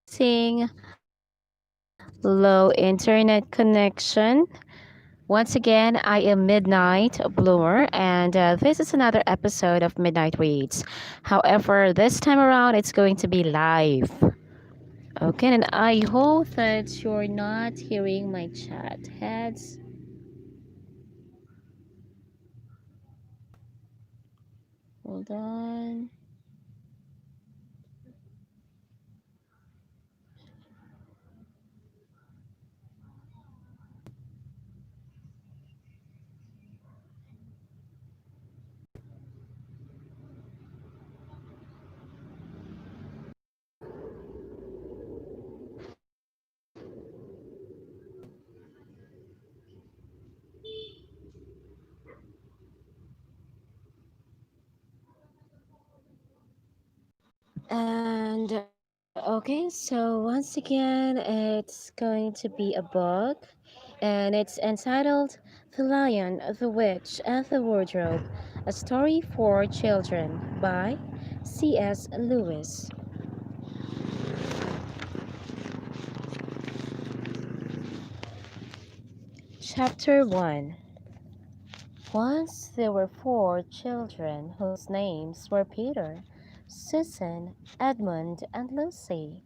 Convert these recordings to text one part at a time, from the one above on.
Seeing low internet connection. Once again, I am Midnight Bloomer, and this is another episode of Midnight Reads. However, this time around, it's going to be live. Okay, and I hope that you're not hearing my chat heads. Hold on. And okay, so once again, it's going to be a book, and it's entitled The Lion, the Witch, and the Wardrobe, a story for children by C.S. Lewis. Chapter 1. Once there were four children whose names were Peter, Susan, Edmund, and Lucy.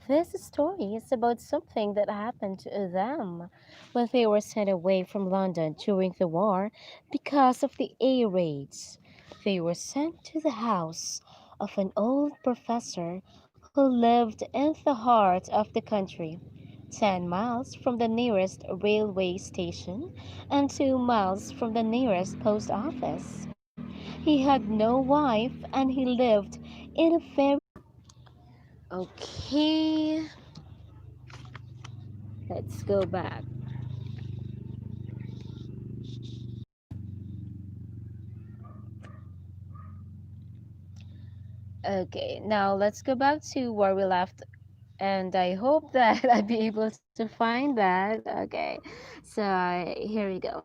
This story is about something that happened to them when they were sent away from London during the war because of the air raids. They were sent to the house of an old professor who lived in the heart of the country, 10 miles from the nearest railway station and 2 miles from the nearest post office. He had no wife and he lived in a very Okay, let's go back. Okay, now let's go back to where we left, and I hope that I'll be able to find that. Okay, so here we go.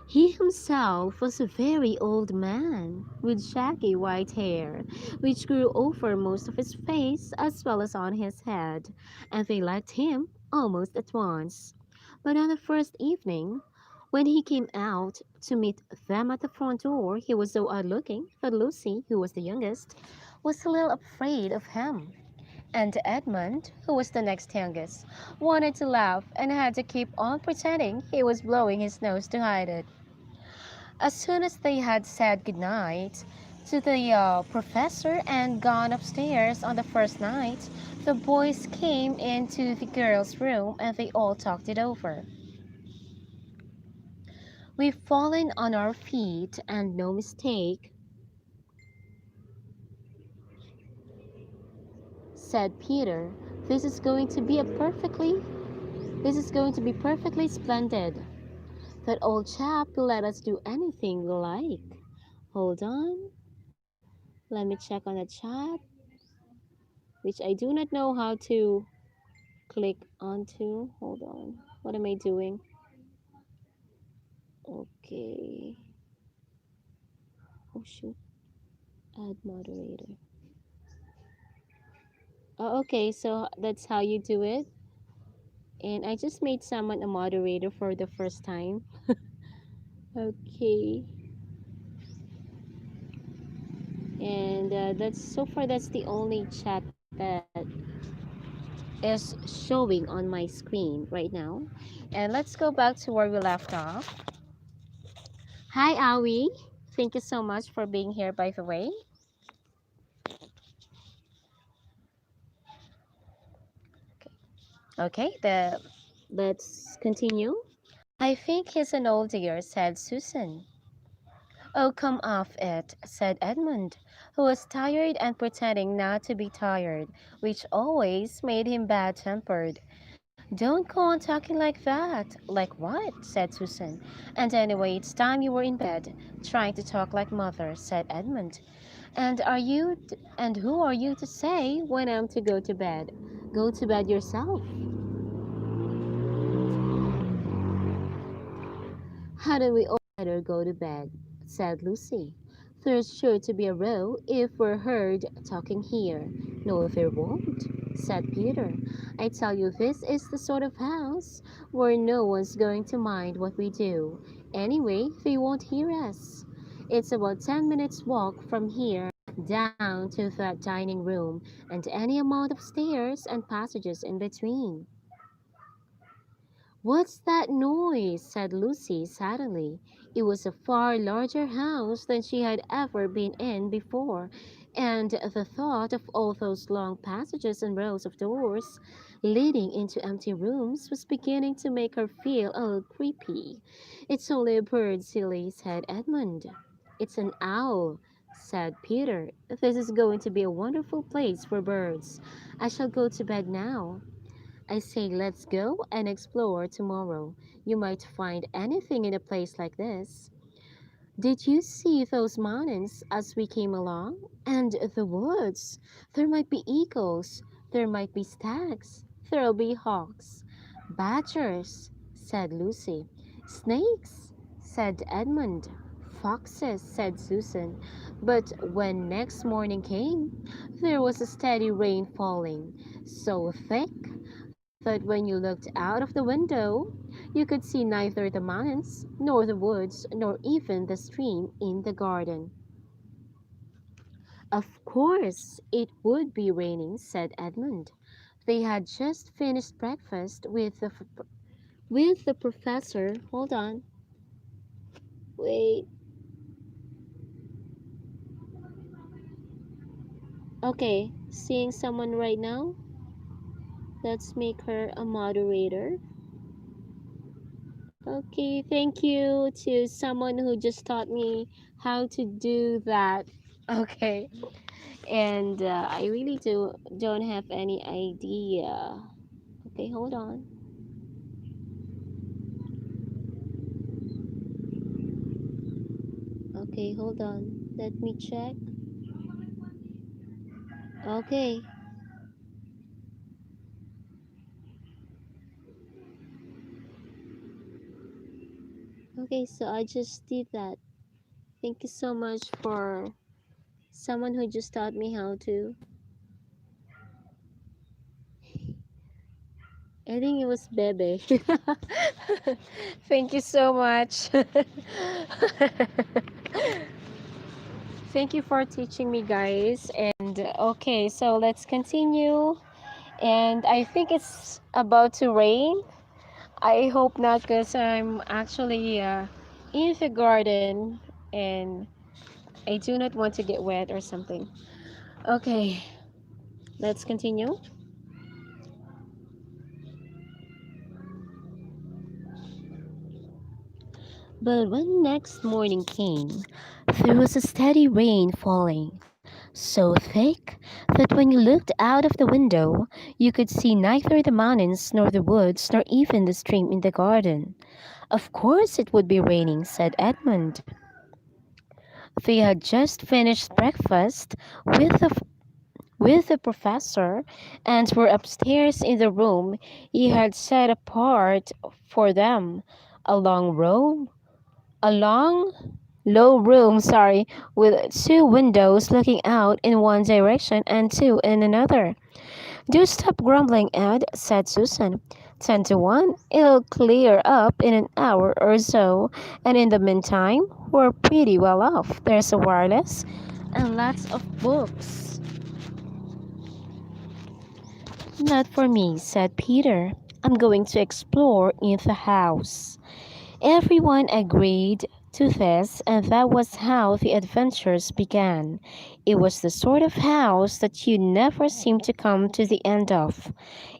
He himself was a very old man with shaggy white hair, which grew over most of his face as well as on his head, and they liked him almost at once. But on the first evening, when he came out to meet them at the front door, he was so odd looking that Lucy, who was the youngest, was a little afraid of him. And Edmund, who was the next youngest, wanted to laugh and had to keep on pretending he was blowing his nose to hide it. As soon as they had said goodnight to the professor and gone upstairs on the first night, the boys came into the girls' room and they all talked it over. "We've fallen on our feet, and no mistake," said Peter. "This is going to be a perfectly this is going to be perfectly splendid. That old chap will let us do anything we like. Hold on, let me check on the chat, which I do not know how to click onto. Hold on. What am I doing? Okay. Oh shoot. Add moderator. Oh, okay. So that's how you do it. And I just made someone a moderator for the first time. Okay. And that's so far that's the only chat that is showing on my screen right now. And let's go back to where we left off. Hi, Awi. Thank you so much for being here, by the way. Okay, let's continue. "I think he's an old dear," said Susan. "Oh, come off it," said Edmund, who was tired and pretending not to be tired, which always made him bad-tempered. "Don't go on talking like that." "Like what?" said Susan. "And anyway, it's time you were in bed, trying to talk like mother," said Edmund. And who are you to say when I'm to go to bed? Go to bed yourself." "Hadn't we all better go to bed?" said Lucy. There's sure to be a row if we're heard talking here. No, there won't, said Peter. I tell you, this is the sort of house where no one's going to mind what we do. Anyway, they won't hear us. It's about 10 minutes walk from here down to that dining room and any amount of stairs and passages in between. What's that noise? Said Lucy suddenly. It was a far larger house than she had ever been in before, and the thought of all those long passages and rows of doors leading into empty rooms was beginning to make her feel a little creepy. It's only a bird, silly, said Edmund. It's an owl, said Peter. This is going to be a wonderful place for birds. I shall go to bed now. I say let's go and explore tomorrow. You might find anything in a place like this. Did you see those mountains as we came along? And the woods? There might be eagles. There might be stags. There'll be hawks. Badgers, said Lucy. Snakes, said Edmund. Foxes, said Susan. But when next morning came, there was a steady rain falling, so thick that when you looked out of the window, you could see neither the mountains, nor the woods, nor even the stream in the garden. Of course, it would be raining, said Edmund. They had just finished breakfast with the professor. Hold on. Wait. Okay, seeing someone right now. Let's make her a moderator. Okay, thank you to someone who just taught me how to do that. Okay, and I really don't have any idea. Okay, hold on. Okay, hold on. Let me check. Okay, okay, so I just did that. Thank you so much for someone who just taught me how to. I think it was Bebe. Thank you so much. Thank you for teaching me, guys. And okay, so let's continue. And I think it's about to rain. I hope not, because I'm actually in the garden and I do not want to get wet or something. Okay, let's continue. But when next morning came, there was a steady rain falling, so thick that when you looked out of the window, you could see neither the mountains nor the woods nor even the stream in the garden. Of course it would be raining, said Edmund. They had just finished breakfast with the professor and were upstairs in the room he had set apart for them, a long row a long, low room, with two windows looking out in one direction and two in another. Do stop grumbling, Ed, said Susan. 10 to 1, it'll clear up in an hour or so, and in the meantime, we're pretty well off. There's a wireless and lots of books. Not for me, said Peter. I'm going to explore in the house. Everyone agreed to this, and that was how the adventures began. It was the sort of house that you never seem to come to the end of.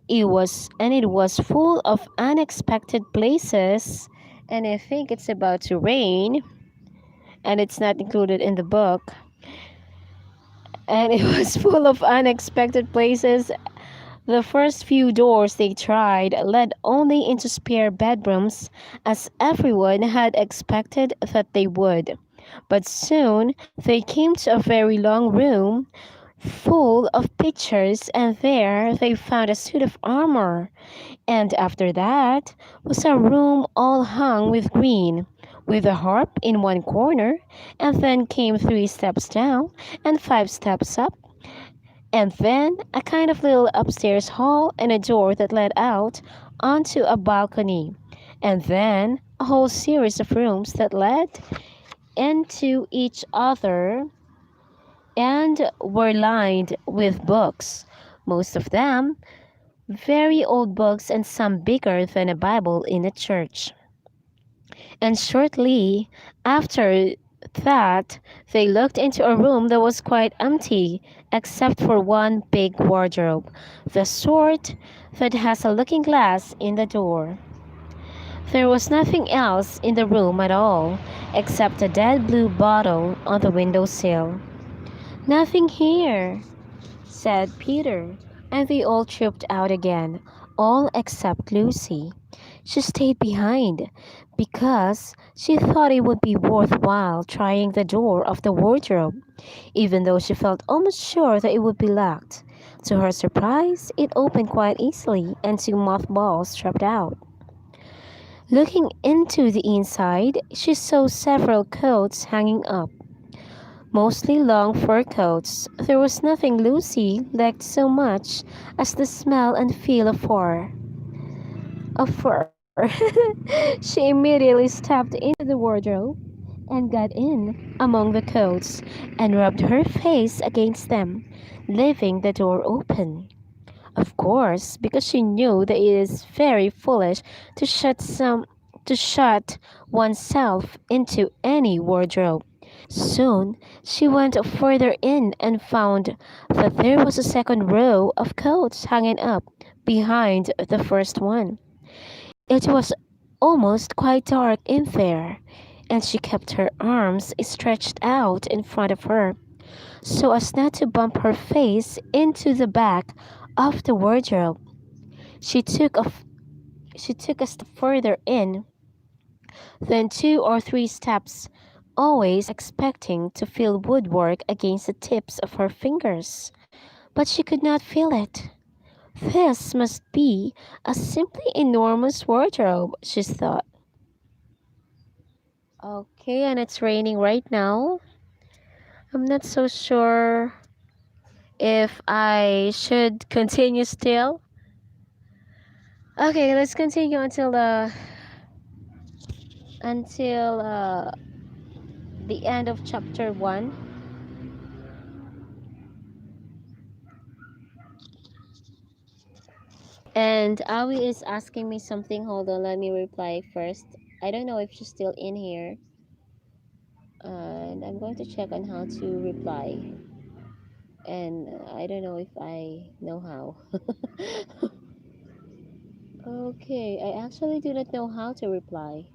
It was full of unexpected places, and I think it's about to rain, and it's not included in the book. And it was full of unexpected places. The first few doors they tried led only into spare bedrooms, as everyone had expected that they would. But soon they came to a very long room full of pictures, and there they found a suit of armor. And after that was a room all hung with green, with a harp in one corner, and then came 3 steps down and 5 steps up, and then a kind of little upstairs hall and a door that led out onto a balcony, and then a whole series of rooms that led into each other and were lined with books, most of them very old books and some bigger than a Bible in a church. And shortly after that, they looked into a room that was quite empty, except for one big wardrobe, the sort that has a looking glass in the door. There was nothing else in the room at all, except a dead blue bottle on the window sill. Nothing here, said Peter, and they all trooped out again, all except Lucy. She stayed behind because she thought it would be worthwhile trying the door of the wardrobe, even though she felt almost sure that it would be locked. To her surprise, it opened quite easily and 2 mothballs dropped out. Looking into the inside, she saw several coats hanging up, mostly long fur coats. There was nothing Lucy liked so much as the smell and feel of fur. Of fur. She immediately stepped into the wardrobe and got in among the coats and rubbed her face against them, leaving the door open. Of course, because she knew that it is very foolish to shut oneself into any wardrobe. Soon she went further in and found that there was a second row of coats hanging up behind the first one. It was almost quite dark in there, and she kept her arms stretched out in front of her so as not to bump her face into the back of the wardrobe. She took a she took a step further in, then 2 or 3 steps, always expecting to feel woodwork against the tips of her fingers. But she could not feel it. This must be a simply enormous wardrobe, she thought. Okay, and it's raining right now. I'm not so sure if I should continue still. Okay, let's continue until the end of chapter 1. And Awi is asking me something. Hold on, let me reply first. I don't know if she's still in here. And I'm going to check on how to reply. And I don't know if I know how. Okay, I actually do not know how to reply.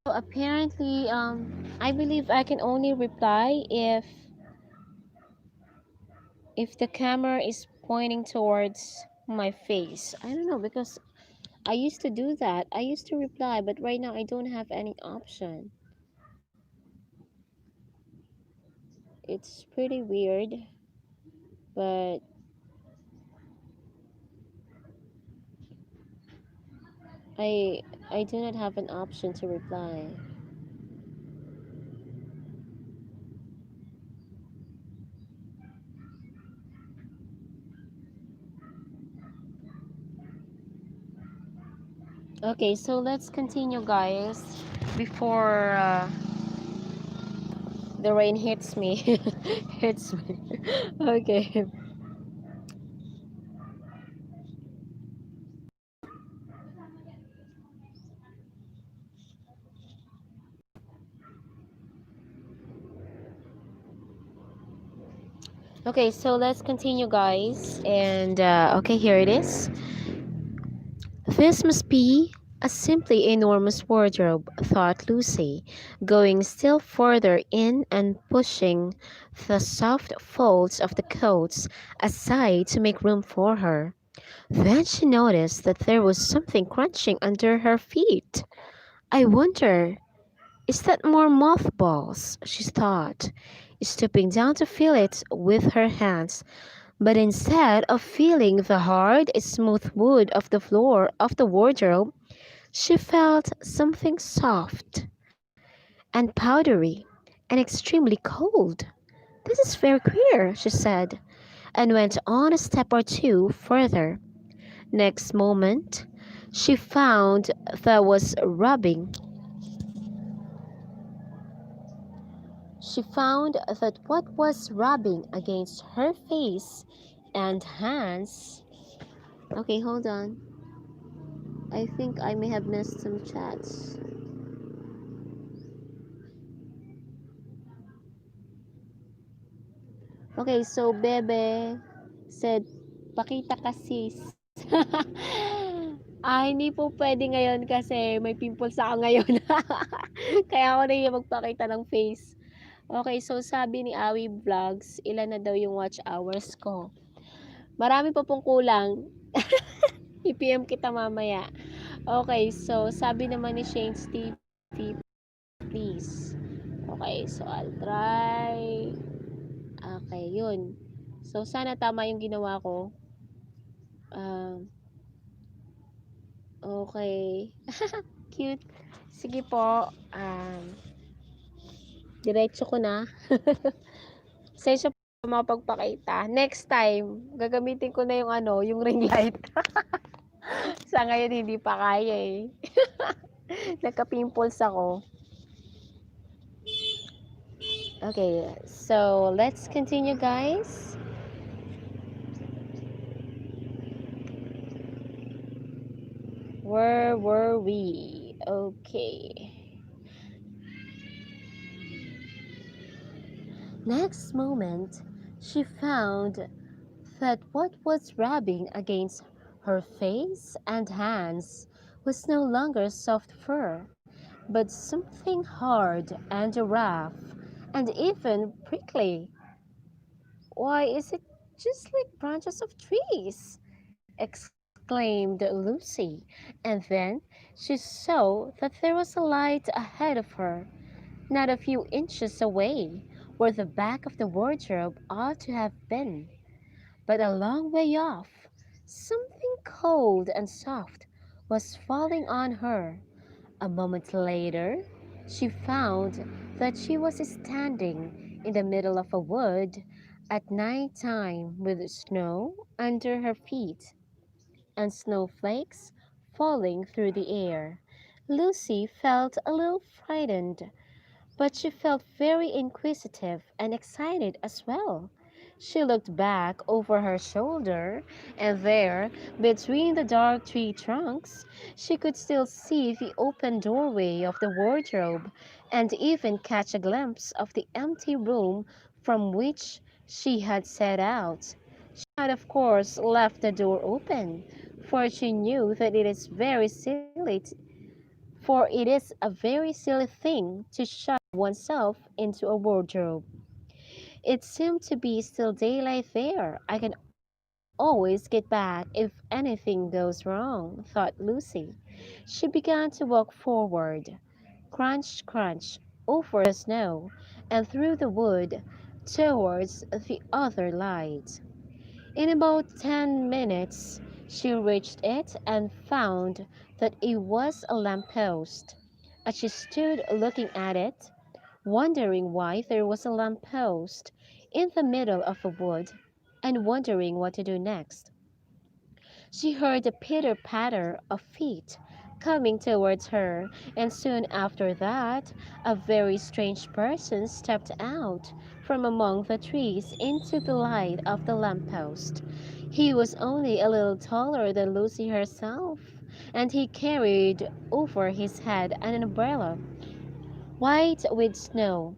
So apparently, I believe I can only reply if the camera is pointing towards my face. I don't know because I used to do that. I used to reply, but right now I don't have any option. It's pretty weird, but I I do not have an option to reply. Okay, so let's continue, guys, before the rain hits me. Hits me. Okay. Okay, so let's continue, guys. And okay, here it is. This must be a simply enormous wardrobe, thought Lucy, going still further in and pushing the soft folds of the coats aside to make room for her. Then she noticed that there was something crunching under her feet. I wonder, is that more mothballs? She thought, stooping down to feel it with her hands. But instead of feeling the hard, smooth wood of the floor of the wardrobe, she felt something soft and powdery and extremely cold. "This is very queer," she said, and went on a step or two further. Next moment, she found that was rubbing. She found that what was rubbing against her face and hands. Okay, hold on. I think I may have missed some chats. Okay, so Bebe said, pakita ka sis. Hindi po pwede ngayon kasi may pimples ako ngayon. Kaya ako na yung magpakita ng face. Okay, so sabi ni Awi Vlogs, ilan na daw yung watch hours ko. Marami pa pong kulang. I-PM kita mamaya. Okay, so sabi naman ni Shane TV, please. Okay, so I'll try. Okay, yun. So, sana tama yung ginawa ko. Um, okay. Cute. Sige po. Diretso ko na. Sensya po mapagpakita. Next time, gagamitin ko na yung yung ring light. Sa ngayon, hindi pa kaya eh. Nagka-pimples ako. Okay, so let's continue, guys. Where were we? Okay. Next moment, she found that what was rubbing against her face and hands was no longer soft fur, but something hard and rough and even prickly. "Why, is it just like branches of trees?" exclaimed Lucy, and then she saw that there was a light ahead of her, not a few inches away, where the back of the wardrobe ought to have been, but a long way off. Something cold and soft was falling on her. A moment later, she found that she was standing in the middle of a wood at night time with snow under her feet and snowflakes falling through the air. Lucy felt a little frightened, but she felt very inquisitive and excited as well. She looked back over her shoulder, and there, between the dark tree trunks, she could still see the open doorway of the wardrobe and even catch a glimpse of the empty room from which she had set out. She had, of course, left the door open, for she knew that it is a very silly thing to shut oneself into a wardrobe. It seemed to be still daylight there. I can always get back if anything goes wrong, thought Lucy. She began to walk forward, crunch, crunch, over the snow and through the wood towards the other light. In about 10 minutes, she reached it and found that it was a lamppost. As she stood looking at it, wondering why there was a lamppost in the middle of a wood, and wondering what to do next, she heard the pitter-patter of feet coming towards her, and soon after that, a very strange person stepped out from among the trees into the light of the lamppost. He was only a little taller than Lucy herself, and he carried over his head an umbrella, white with snow.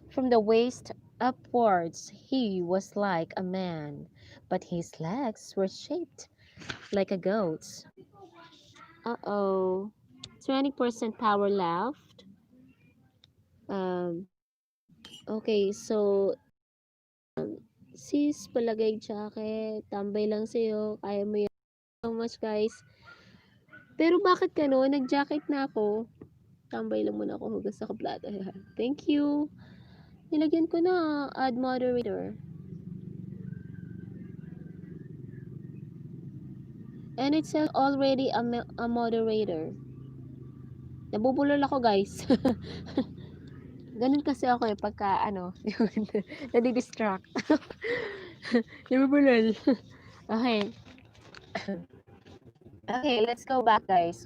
From the waist upwards, he was like a man, but his legs were shaped like a goat's. Uh-oh. 20% power left. Okay, so, sis, palagay jacket. Tambay lang sa'yo. Kaya mo yan. So much, guys. Pero bakit gano'n? Nag-jacket na ako. Tambay lang muna ako. Hugas ako plato. Thank you. Nilagyan ko na. Add moderator. And it says already a moderator. Nabubulol ako, guys. Ganun kasi ako eh, pagka ano, nadidistract. Nabubulol. Okay. Okay, let's go back, guys.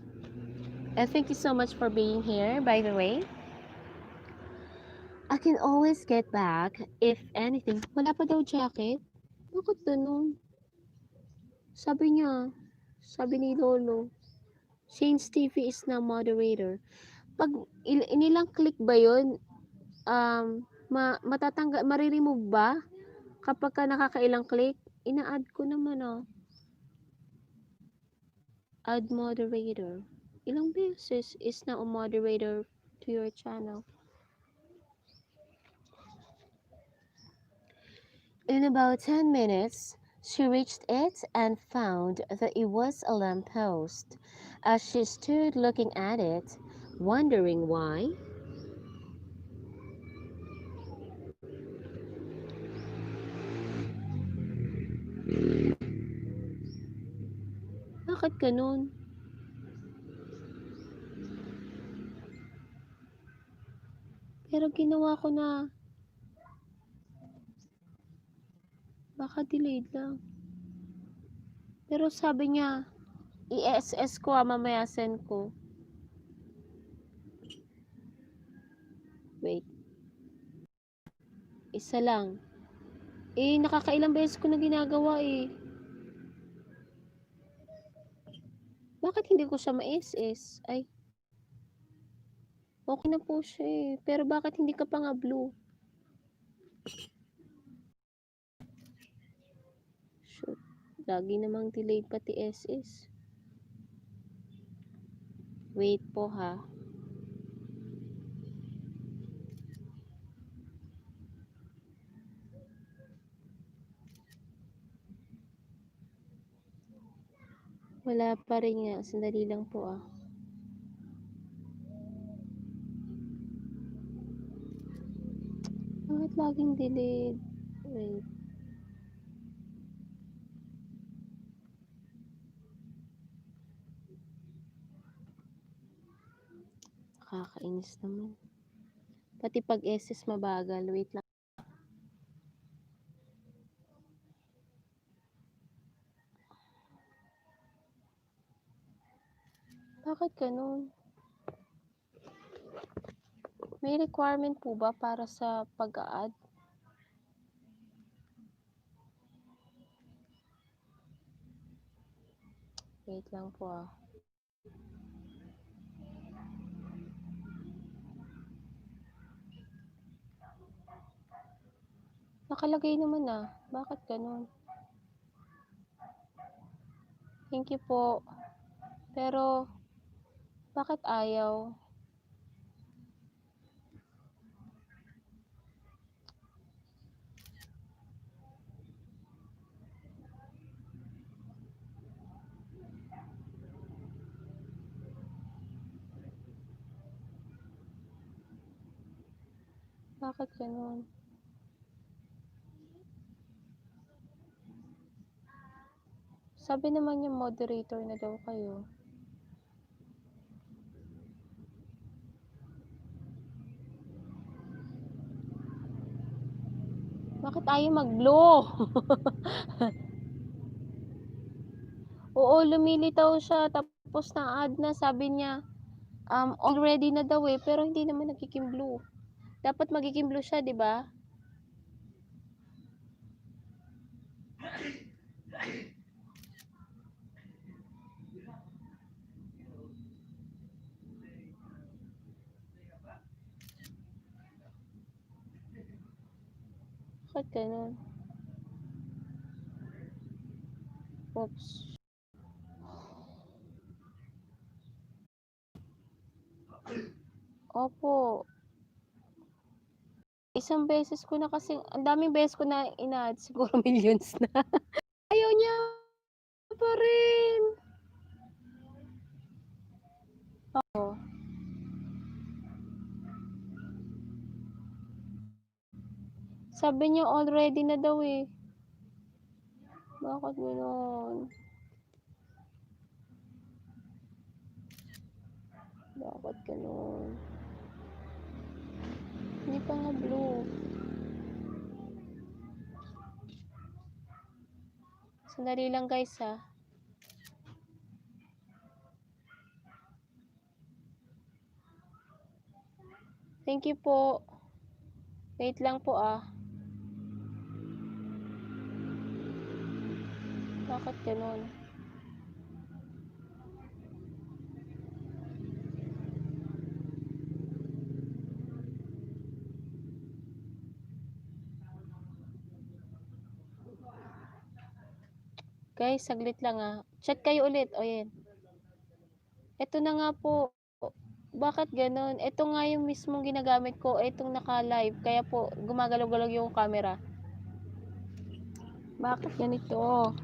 And thank you so much for being here, by the way. I can always get back if anything. Wala pa daw jacket? Bakit ganun? Sabi niya, sabi ni Lolo, Shane's TV is now moderator. Pag inilang click ba yun, mariremove ba? Kapag ka nakakailang click, ina-add ko naman add moderator. Ilang beses is now a moderator to your channel. In about 10 minutes, she reached it and found that it was a lamppost. As she stood looking at it, wondering why, bakit ganun? Pero ginawa ko na, baka delayed lang. Pero sabi niya, i-SS ko mamaya send ko. Wait. Isa lang. Nakakailang beses ko na ginagawa eh. Bakit hindi ko siya ma-SS? Ay, okay na po siya eh. Pero bakit hindi ka pa nga blue? Shoot. Lagi namang delayed pati SS. Wait po ha. Wala pa rin nga. Sandali lang po ah. Bakit laging delayed? Wait. Nakakainis naman. Pati pag SS mabagal. Wait lang. Bakit ganun? May requirement po ba para sa pag-a-add? Wait lang po ah. Nakalagay naman ah. Bakit ganun? Thank you po. Pero, bakit ayaw? Bakit ganun? Sabi naman yung moderator na daw kayo. Bakit ayaw mag-blow? Oo, lumilitaw siya. Tapos na-add na. Sabi niya, already na daw eh. Pero hindi naman nagiging blue. Dapat magiging blue siya, di ba? Bakit ganun? Oops. Opo. Isang beses ko na kasi, ang daming beses ko na ina-add. Siguro millions na. Ayaw niya pa rin. Oo. Sabi niya already na daw eh. Bakit gano'n? ganun? Hindi pa nga blue. Sandali lang guys ha. Thank you po. Wait lang po ah. Bakit ganun? Guys, saglit lang ah. Chat kayo ulit. O yan. Ito na nga po. Bakit ganun? Ito nga yung mismong ginagamit ko. Itong naka-live. Kaya po, gumagalaw-galaw yung camera. Bakit ganito?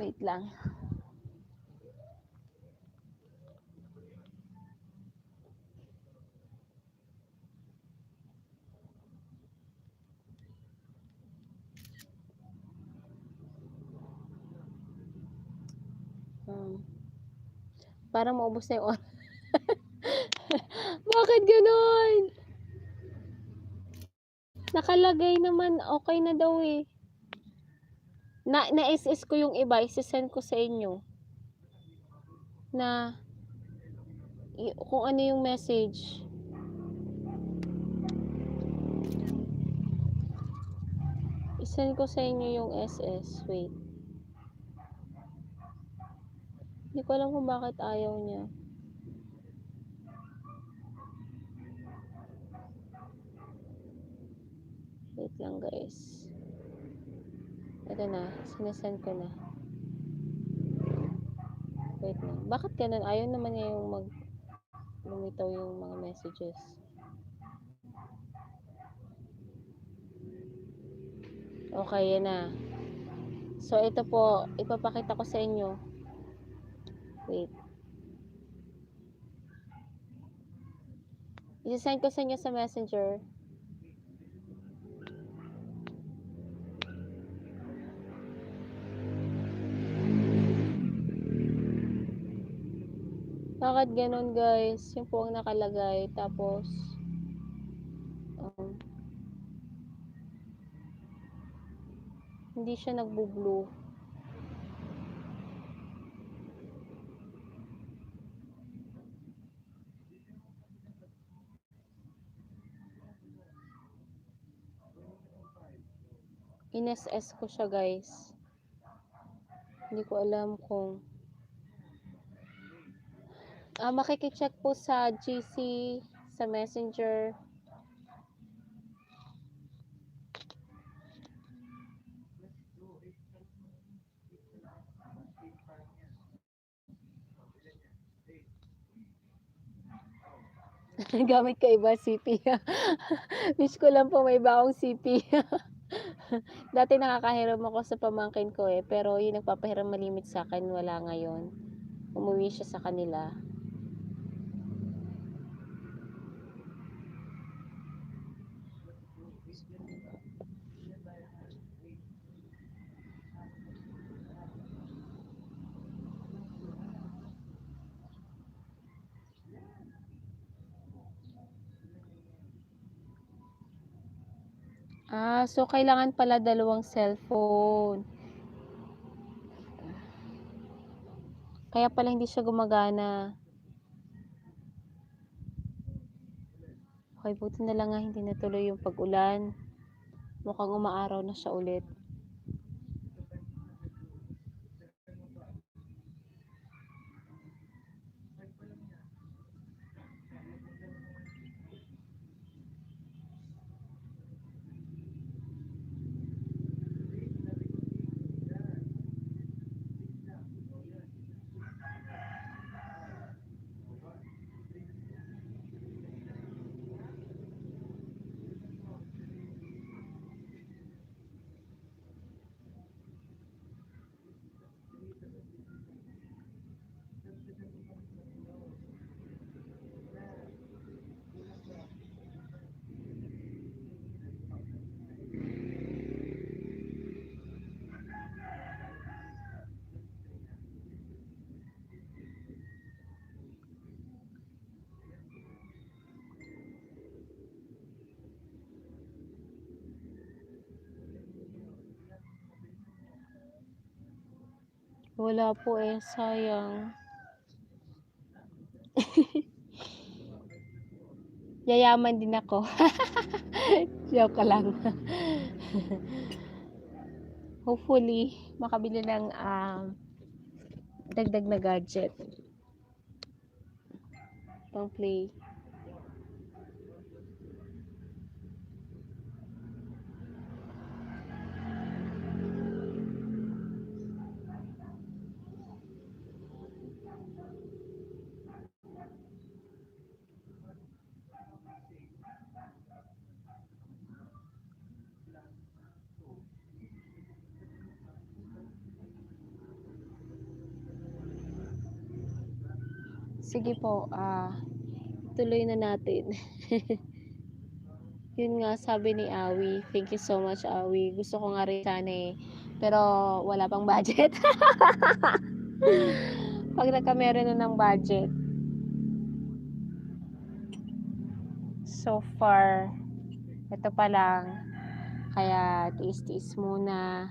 Wait lang. Para maubos na yung oras. Bakit ganun? Nakalagay naman, okay na daw eh. Na-SS ko yung iba, isesend ko sa inyo. Na, kung ano yung message. Isend ko sa inyo yung SS. Wait. Hindi ko alam kung bakit ayaw niya. Wait lang guys. Ito na, sinesend ko na. Wait na. Bakit ganun? Ayaw naman niya yung lumitaw yung mga messages. Okay, yan na. So, ito po, ipapakita ko sa inyo. Wait. Isasend ko sa inyo sa messenger. Bakit ganun guys? Yung po ang nakalagay. Tapos, hindi siya nagbo-blue. In-SS ko siya guys. Hindi ko alam kung makikicheck po sa GC, sa messenger. Gamit ka iba CP. Wish ko lang po may baong CP. Dati nakakahiram ako sa pamangkin ko eh, pero yung nagpapahiram malimit sa akin, wala ngayon. Umuwi siya sa kanila. So kailangan pala dalawang cellphone. Kaya pala hindi siya gumagana. Okay, buti na lang nga hindi natuloy yung pag-ulan. Mukhang umaaraw na siya ulit. Wala po eh, sayang. Yayaman din ako. Joke lang. Hopefully, makabili ng dagdag na gadget. Pang play. Sige po, tuloy na natin. Yun nga sabi ni Awi, thank you so much Awi. Gusto ko nga rin sana eh, pero wala pang budget. Pag nagka-meron na ng budget. So far, ito pa lang. Kaya tiis-tiis muna.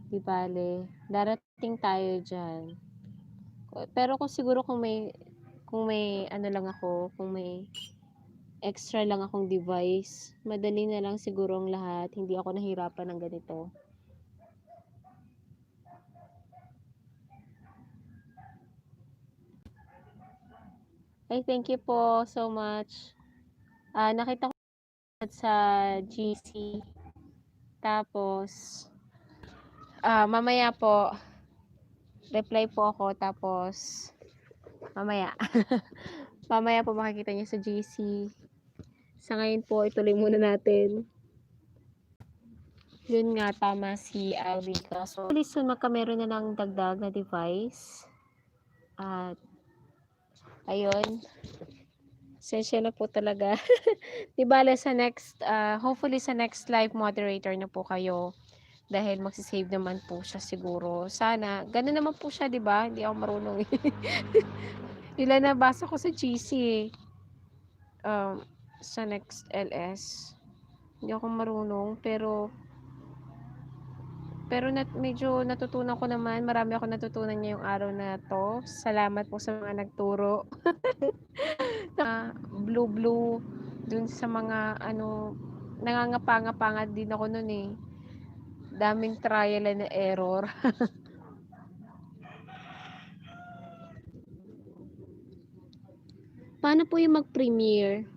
Di bale, darating tayo dyan. Pero kung siguro kung may ano lang ako, kung may extra lang akong device, madali na lang siguro ang lahat. Hindi ako nahirapan ng ganito. Ay, thank you po so much. Nakita ko sa GC. Tapos, mamaya po, reply po ako. Tapos, mamaya. Mamaya po makikita niyo sa GC. Sa ngayon po, ituloy muna natin. Yun nga, tama si Alvika. So, hopefully soon magkameron na ng dagdag na device. At, ayun. Sensya na po talaga. Di bale sa next, hopefully sa next live moderator na po kayo. Dahil magsisave naman po siya siguro. Sana, ganun naman po siya, di ba? Hindi ako marunong. Ilan nabasa ko sa GC. Sa next LS. Hindi ako marunong, pero medyo natutunan ko naman. Marami ako natutunan ngayong araw na to. Salamat po sa mga nagturo. Blue dun sa mga nangangapa-ngapa din ako nun eh. Daming trial and error. Paano po yung mag-premiere?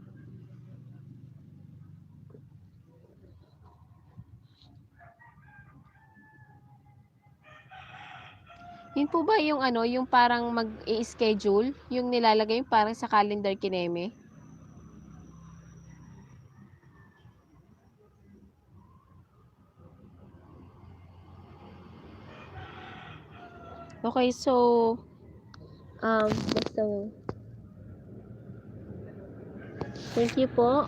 Yun po ba yung yung parang mag-i-schedule? Yung nilalagay yung parang sa calendar kineme? Okay, so basta thank you po.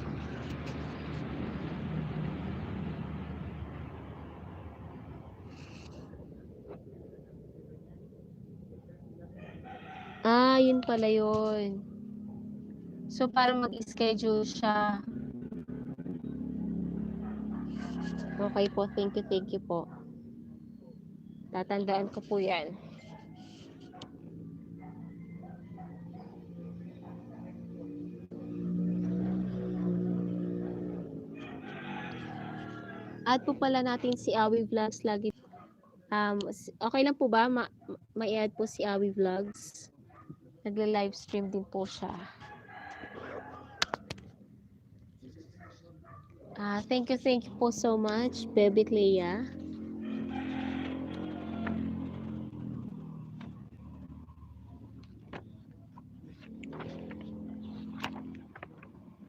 Yun pala yun. So, parang mag-schedule siya. Okay po, thank you po. Tatandaan ko po yan. Add po pala natin si Awi Vlogs lagi. Okay lang po ba? Ma-add po si Awi Vlogs. Nagla-livestream din po siya. Thank you po so much, Baby Clea.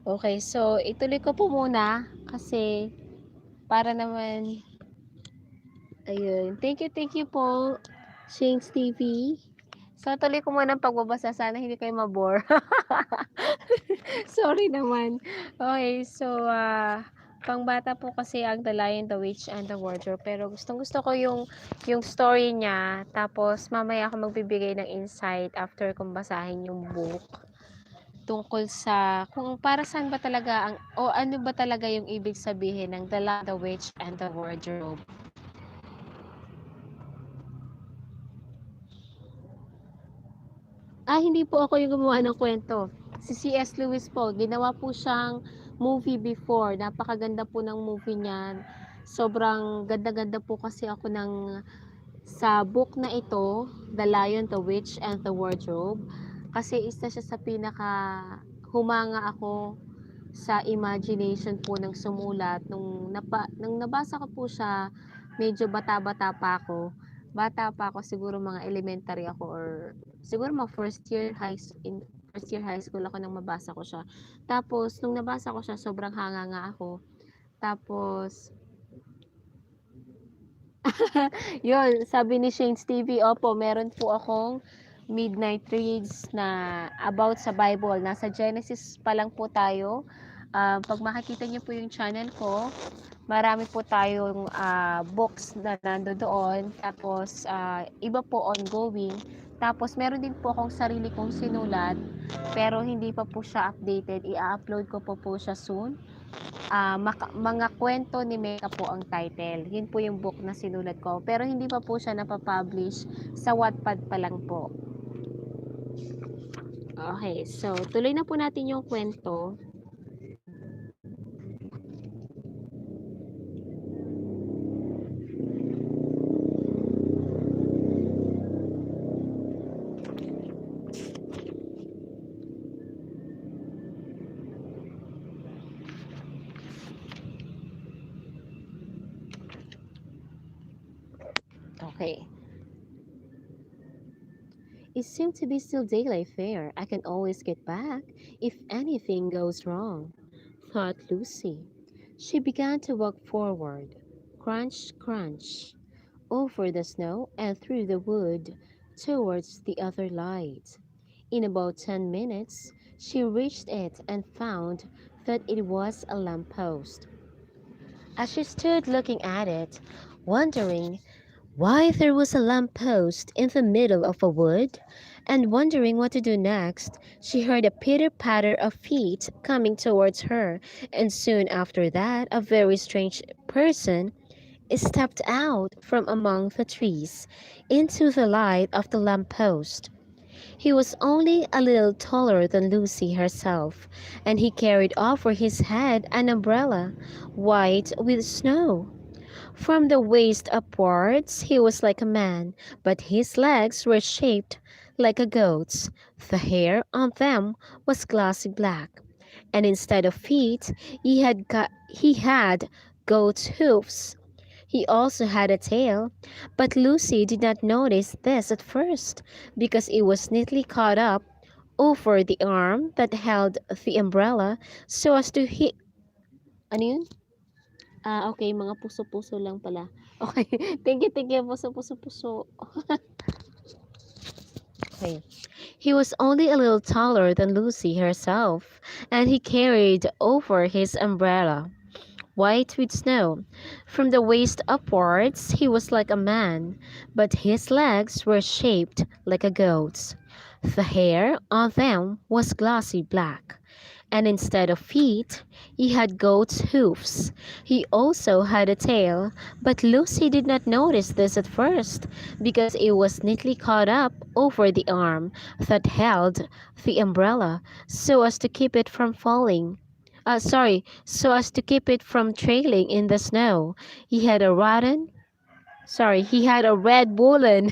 Okay, so ituloy ko po muna kasi para naman ayun. Thank you po, Shanks TV. So, tuloy ko muna ang pagbabasa. Sana hindi kayo mabore. Sorry naman. Okay, so, pangbata po kasi ang The Lion, the Witch, and the Wardrobe. Pero gustong-gusto ko yung story niya. Tapos, mamaya ako magbibigay ng insight after kong basahin yung book. Tungkol sa, kung para saan ba talaga, o ano ba talaga yung ibig sabihin ng The Lion, the Witch, and the Wardrobe. Hindi po ako yung gumawa ng kwento. Si C.S. Lewis po, ginawa po siyang movie before. Napakaganda po ng movie niyan. Sobrang ganda-ganda po kasi ako sa book na ito, The Lion, the Witch, and the Wardrobe. Kasi isa siya sa pinaka humanga ako sa imagination po ng sumulat. Nung nabasa ko po siya, medyo bata-bata pa ako. Bata pa ako, siguro mga elementary ako or siguro mga first year high school ako nang mabasa ko siya. Tapos, nung nabasa ko siya, sobrang hanga nga ako. Tapos, yun, sabi ni Shane's TV, opo, meron po akong midnight reads na about sa Bible. Nasa Genesis pa lang po tayo. Pag makikita niyo po yung channel ko, marami po tayong books na nando doon. Tapos, iba po ongoing. Tapos, meron din po akong sarili kong sinulat, pero hindi pa po siya updated. I-upload ko po siya soon. Mga kwento ni Mecca po ang title. Yun po yung book na sinulat ko. Pero hindi pa po siya napapublish. Sa Wattpad pa lang po. Okay, so tuloy na po natin yung kwento. Okay. It seemed to be still daylight fair. I can always get back if anything goes wrong, thought Lucy. She began to walk forward, crunch, crunch, over the snow and through the wood towards the other light. In about 10 minutes, she reached it and found that it was a lamppost. As she stood looking at it, wondering why there was a lamppost in the middle of a wood, and wondering what to do next, she heard a pitter-patter of feet coming towards her, and soon after that a very strange person stepped out from among the trees into the light of the lamppost. He was only a little taller than Lucy herself, and he carried over his head an umbrella, white with snow. From the waist upwards he was like a man, but his legs were shaped like a goat's. The hair on them was glossy black, and instead of feet he had goat's hoofs. He also had a tail, but Lucy did not notice this at first because it was neatly caught up over the arm that held the umbrella so as to hit. Ano yun? Okay, mga puso-puso lang pala. Okay, thank you, puso-puso-puso. Okay. He was only a little taller than Lucy herself, and he carried over his umbrella, white with snow. From the waist upwards he was like a man, but his legs were shaped like a goat's. The hair on them was glossy black, and instead of feet, he had goat's hoofs. He also had a tail, but Lucy did not notice this at first, because it was neatly caught up over the arm that held the umbrella, so as to keep it from falling. So as to keep it from trailing in the snow. He had a red woolen,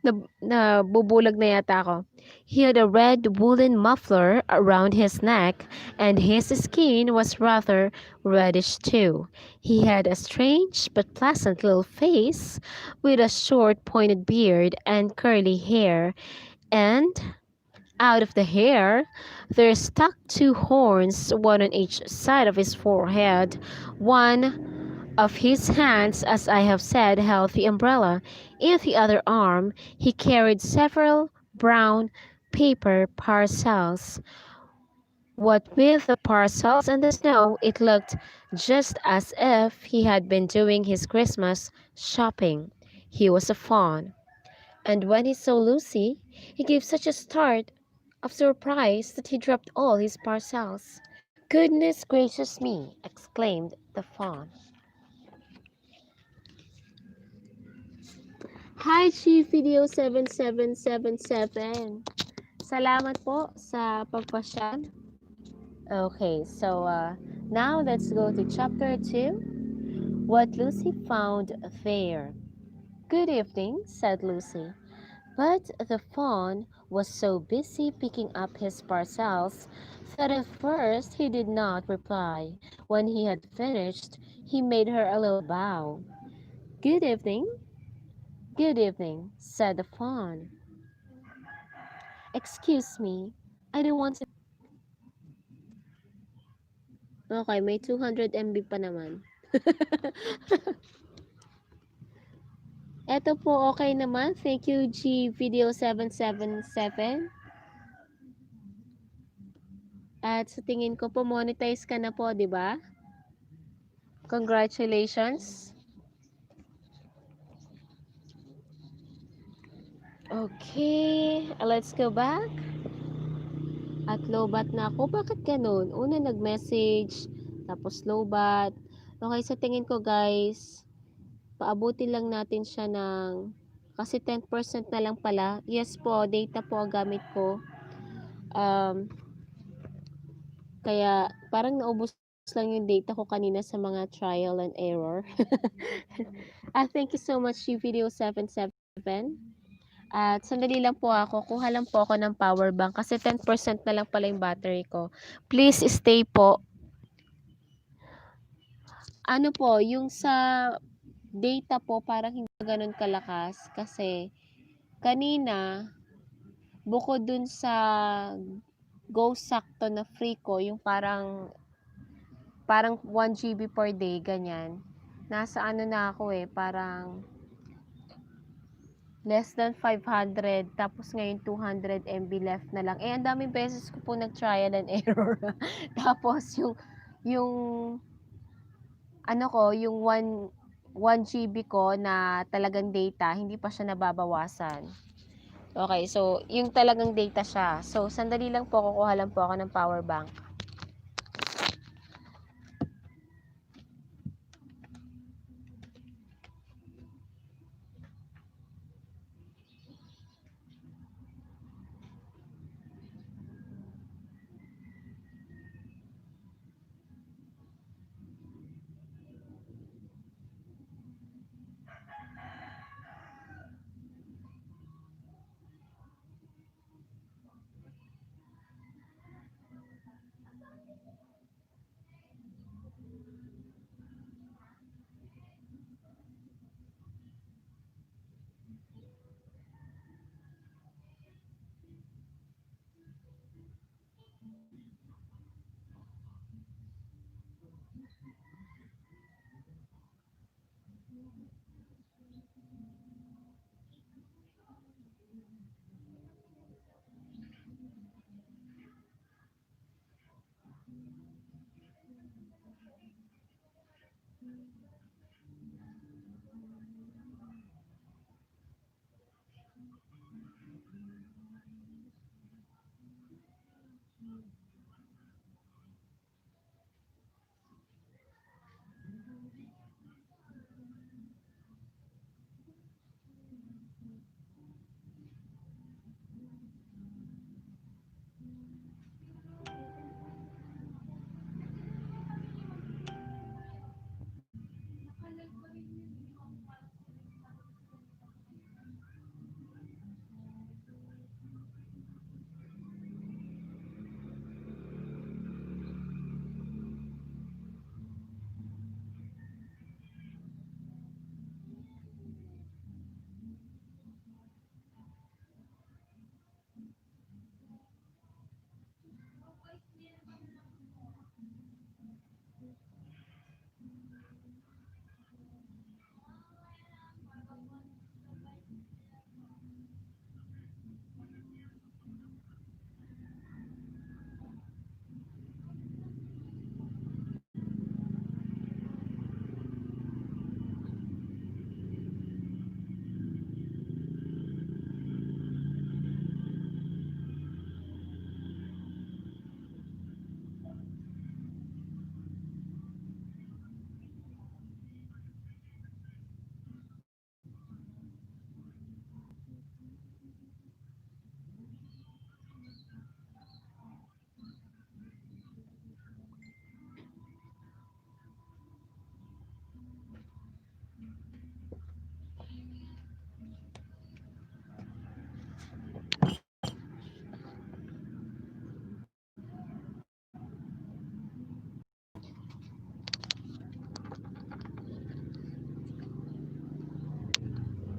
bubulag na yata ako. He had a red woolen muffler around his neck, and his skin was rather reddish too. He had a strange but pleasant little face, with a short pointed beard and curly hair, and out of the hair there stuck two horns, one on each side of his forehead. One of his hands, as I have said, held the umbrella. In the other arm he carried several brown paper parcels. What with the parcels and the snow, it looked just as if he had been doing his Christmas shopping. He was a fawn. And when he saw Lucy, he gave such a start of surprise that he dropped all his parcels. "Goodness gracious me!" exclaimed the fawn. Hi, Chief Video 7777. Salamat po sa pagpasyal. Okay, so now let's go to chapter 2. What Lucy found there. Good evening, said Lucy. But the fawn was so busy picking up his parcels that at first he did not reply. When he had finished, he made her a little bow. Good evening. Good evening, said the fawn. Excuse me, I don't want to... Okay, may 200 MB pa naman. Eto po, okay naman. Thank you, G Video 777. At sa tingin ko po, monetize ka na po, di ba? Congratulations. Okay, let's go back. At lowbat na ako. Bakit ganun? Una nag-message, tapos lowbat. Okay, sa tingin ko guys, paabuti lang natin siya ng, kasi 10% na lang pala. Yes po, data po ang gamit ko. Kaya parang naubos lang yung data ko kanina sa mga trial and error. Thank you so much, Video 77. At sandali lang po ako, kuha lang po ako ng power bank kasi 10% na lang pala yung battery ko. Please stay po. Ano po, yung sa data po parang hindi ganun kalakas kasi kanina bukod dun sa Go Sakto na free ko, yung parang 1 GB per day, ganyan. Nasa ano na ako parang less than 500, tapos ngayon 200 MB left na lang. Ang daming beses ko po nag-trial and error. Tapos yung ano ko, yung 1 GB ko na talagang data, hindi pa siya nababawasan. Okay, so yung talagang data siya. So sandali lang po, kukuha lang po ako ng power bank.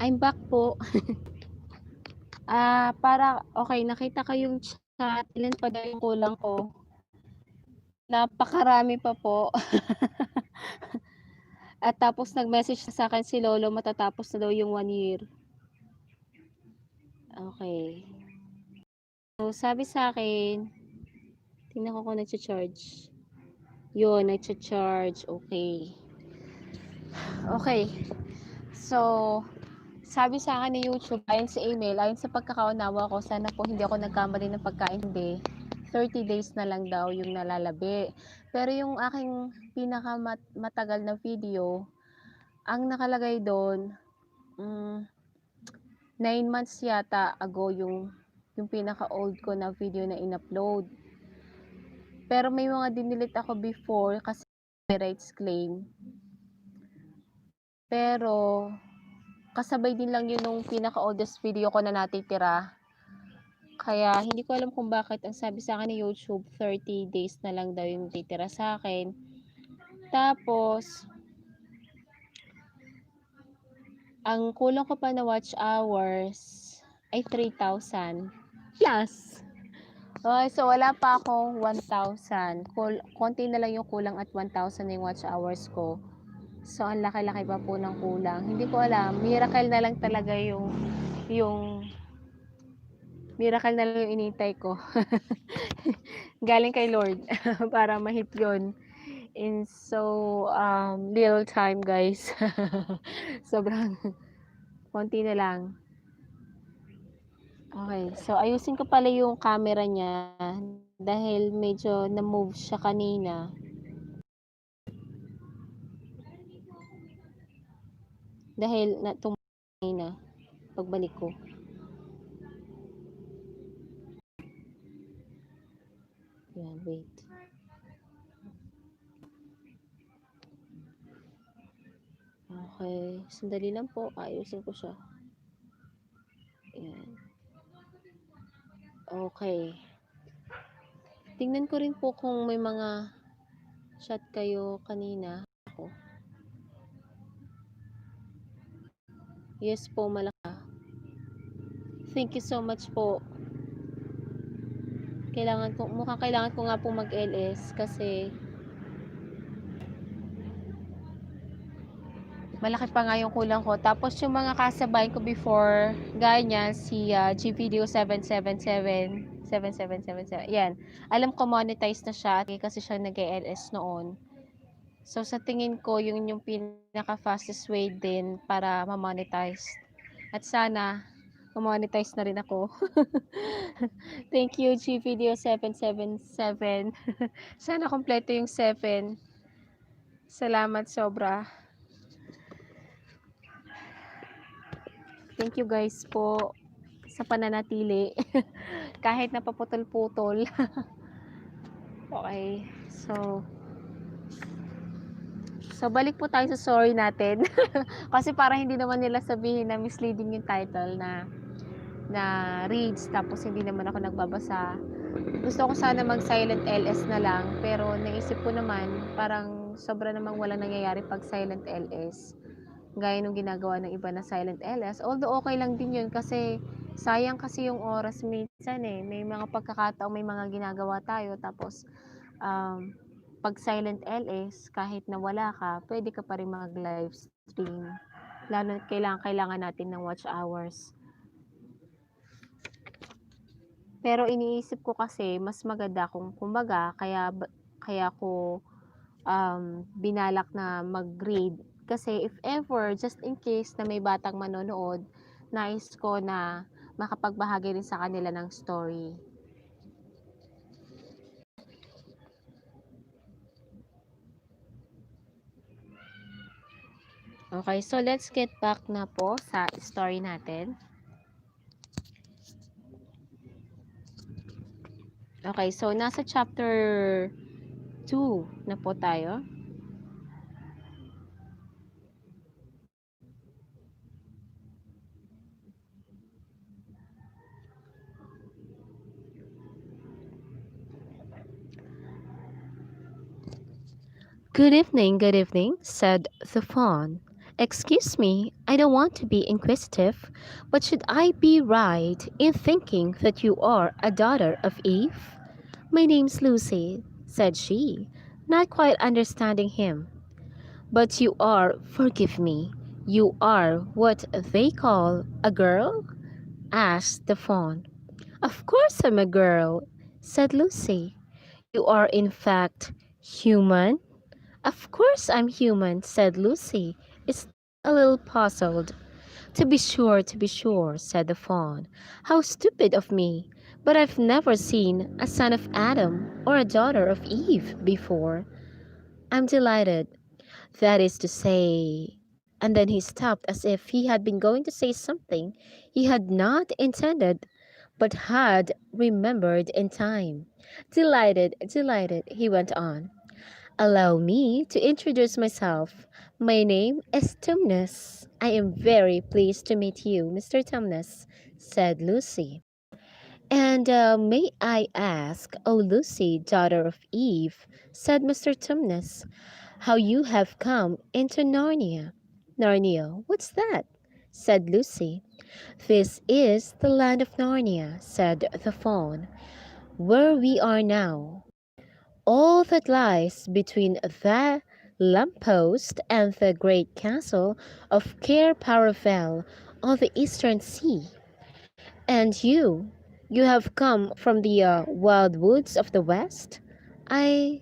I'm back po. Para okay, nakita ko yung chat, ilan pa daw yung kulang ko? Napakarami pa po. At tapos nag-message na sa'kin si lolo matatapos na daw yung 1 year. Okay. So, sabi sa'kin, tingnan ko kung nagcha-charge. Yun, nagcha-charge, okay. Okay. So, sabi sa'kin ni YouTube, ayon sa email, ayon sa pagkakaunawa ko, sana po hindi ako nagkamali ng pagkaintindi, 30 days na lang daw yung nalalabi. Pero yung aking matagal na video, ang nakalagay doon, 9 months yata ago yung pinaka-old ko na video na in-upload. Pero may mga dinilit ako before kasi may rights claim. Pero kasabay din lang yun nung pinaka-oldest video ko na natitira. Kaya hindi ko alam kung bakit ang sabi sa akin ni YouTube 30 days na lang daw yung titira sa akin. Tapos ang kulang ko pa na watch hours ay 3,000 plus. Okay, so wala pa akong 1,000. Konti na lang yung kulang at 1,000 na yung watch hours ko. So, ang laki-laki pa po ng kulang. Hindi ko alam. Miracle na lang talaga yung miracle na lang yung inintay ko. Galing kay Lord para ma-hit yun in so little time, guys. Sobrang konti na lang. Okay, so ayusin ko pala yung camera niya dahil medyo na-move siya kanina. Dahil kanina pagbalik ko. Yan, wait. Okay, sandali lang po. Ayusin ko siya. Yan. Okay. Tingnan ko rin po kung may mga chat kayo kanina. Ako. Yes po, malaki. Thank you so much po. Mukhang kailangan ko nga po mag-LS kasi malaki pa nga yung kulang ko. Tapos yung mga kasabay ko before, gaya niya si GVideo 7777. Yan. Alam ko monetize na siya kasi siya nag-LS noon. So sa tingin ko yun yung pinaka fastest way din para ma-monetize. At sana ma-monetize na rin ako. Thank you GVideo 777. Sana kompleto yung 7. Salamat sobra. Thank you guys po sa pananatili. Kahit napaputol-putol. Okay. So balik po tayo sa story natin. Kasi para hindi naman nila sabihin na misleading yung title na reads tapos hindi naman ako nagbabasa. Gusto ko sana mag silent LS na lang pero naisip ko naman parang sobra namang walang nangyayari pag silent LS. Gaya nung ginagawa ng iba na silent LS. Although okay lang din yun kasi sayang kasi yung oras minsan eh. May mga pagkakataong may mga ginagawa tayo tapos pag silent LS kahit na wala ka, pwede ka pa rin mag-live stream. Lalo kailangan natin ng watch hours. Pero iniisip ko kasi mas maganda kung kumbaga kaya ko binalak na mag-read kasi if ever just in case na may batang manonood, nais ko na makapagbahagi rin sa kanila ng story. Okay, so let's get back na po sa story natin. Okay, so nasa chapter 2 na po tayo. Good evening, said the fawn, Excuse me, I don't want to be inquisitive, but should I be right in thinking that you are a daughter of Eve? My name's Lucy, said she, not quite understanding him. But you are, forgive me, you are what they call a girl? Asked the fawn. Of course I'm a girl, said Lucy. You are in fact human? Of course I'm human, said Lucy, still a little puzzled. To be sure, said the fawn. How stupid of me! But I've never seen a son of Adam or a daughter of Eve before. I'm delighted. That is to say. And then he stopped as if he had been going to say something he had not intended, but had remembered in time. Delighted, delighted, he went on. Allow me to introduce myself. My name is Tumnus. I am very pleased to meet you, Mr. Tumnus, said Lucy. And may I ask, O Lucy, daughter of Eve, said Mr. Tumnus, how you have come into Narnia? Narnia, what's that? Said Lucy. This is the land of Narnia, said the fawn, where we are now. All that lies between the lamppost and the great castle of Cair Paravel on the eastern sea. And you have come from the wild woods of the west? I,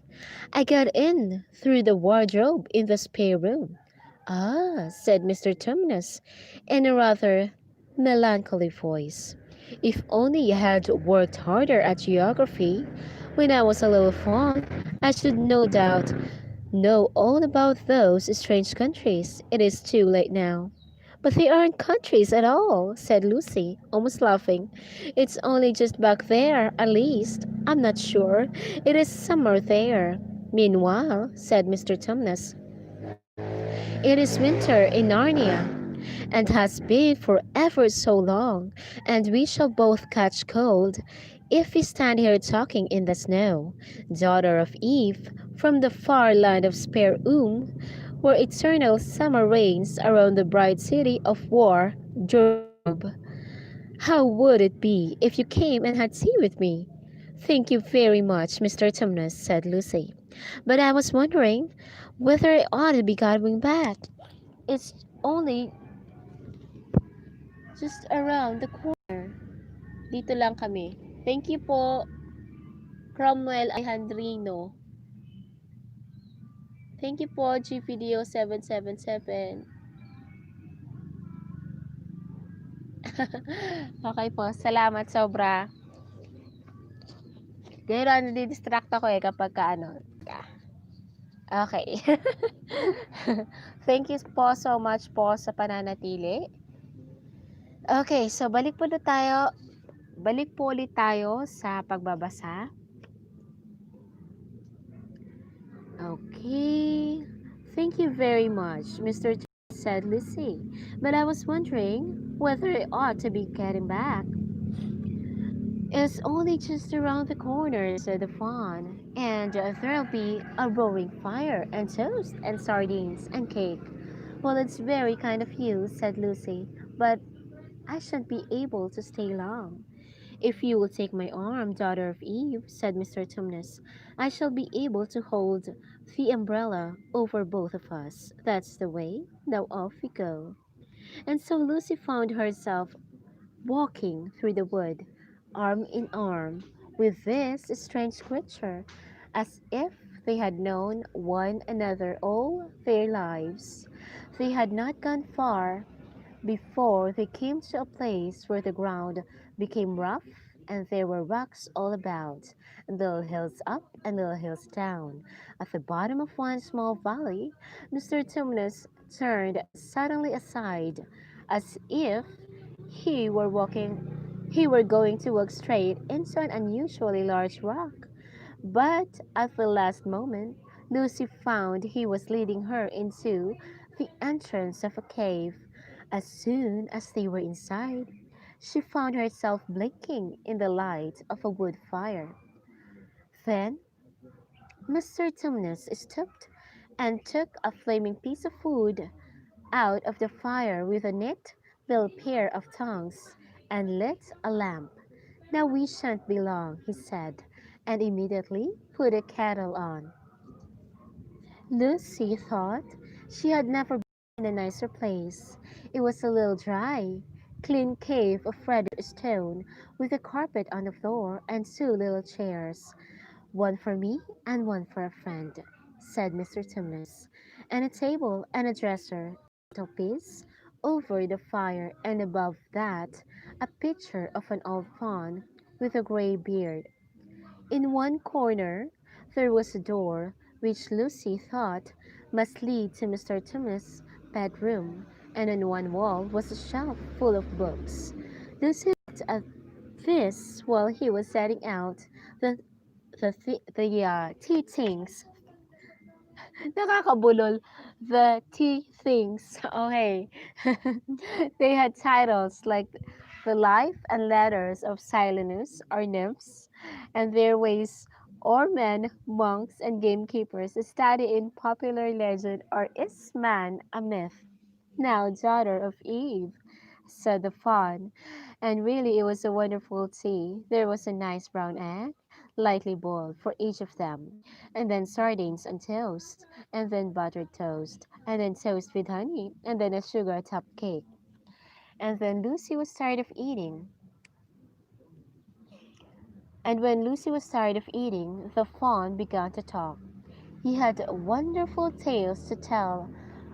I got in through the wardrobe in the spare room. Ah, said Mr. Terminus in a rather melancholy voice. If only you had worked harder at geography when I was a little fawn, I should no doubt know all about those strange countries. It is too late now. But they aren't countries at all, said Lucy, almost laughing. It's only just back there, at least. I'm not sure. It is summer there. Meanwhile, said Mr. Tumnus, it is winter in Narnia, and has been for ever so long, and we shall both catch cold if we stand here talking in the snow. Daughter of Eve, from the far land of Spare where eternal summer reigns around the bright city of war, Drobe. How would it be if you came and had tea with me? Thank you very much, Mr. Tumnus, said Lucy. But I was wondering whether I ought to be going back. It's only just around the corner. Dito lang kami. Thank you po, Cromwell Alejandrino. Thank you po, GVideo 777. Okay po, salamat sobra. Gano'n, nadidistract ako kapag ka ano. Okay. Thank you po so much po sa pananatili. Okay, so balik po ulit tayo sa pagbabasa. Okay. Thank you very much, Mr. said Lucy. But I was wondering whether I ought to be getting back. It's only just around the corner, said the fawn, and there'll be a roaring fire and toast and sardines and cake. Well, it's very kind of you, said Lucy, but I shan't be able to stay long. If you will take my arm, daughter of Eve, said Mr. Tumnus, I shall be able to hold the umbrella over both of us. That's the way. Now off we go. And so Lucy found herself walking through the wood, arm in arm, with this strange creature, as if they had known one another all their lives. They had not gone far before they came to a place where the ground became rough and there were rocks all about, and little hills up and little hills down. At the bottom of one small valley, Mr. Tumnus turned suddenly aside, as if he were going to walk straight into an unusually large rock. But at the last moment, Lucy found he was leading her into the entrance of a cave. As soon as they were inside, she found herself blinking in the light of a wood fire. Then Mr. Tumnus stooped and took a flaming piece of wood out of the fire with a neat little pair of tongs and lit a lamp. Now we shan't be long, he said, and immediately put a kettle on. Lucy thought she had never been in a nicer place. It was a little dry, clean cave of red stone with a carpet on the floor and two little chairs, one for me and one for a friend, said Mr. Tumnus, and a table and a dresser, piece over the fire, and above that a picture of an old faun with a gray beard. In one corner there was a door which Lucy thought must lead to Mr. Tumnus' bedroom, and on one wall was a shelf full of books. Lucy looked at this while he was setting out the tea things. Nakakabulol. The tea things. Okay. They had titles like The Life and Letters of Silenus or Nymphs, and their ways or men, monks, and gamekeepers study in popular legend, or is man a myth? Now, daughter of Eve, said the fawn, and really it was a wonderful tea. There was a nice brown egg, lightly boiled, for each of them, and then sardines on toast, and then buttered toast, and then toast with honey, and then a sugar-topped cake. And then Lucy was tired of eating. And when Lucy was tired of eating, the fawn began to talk. He had wonderful tales to tell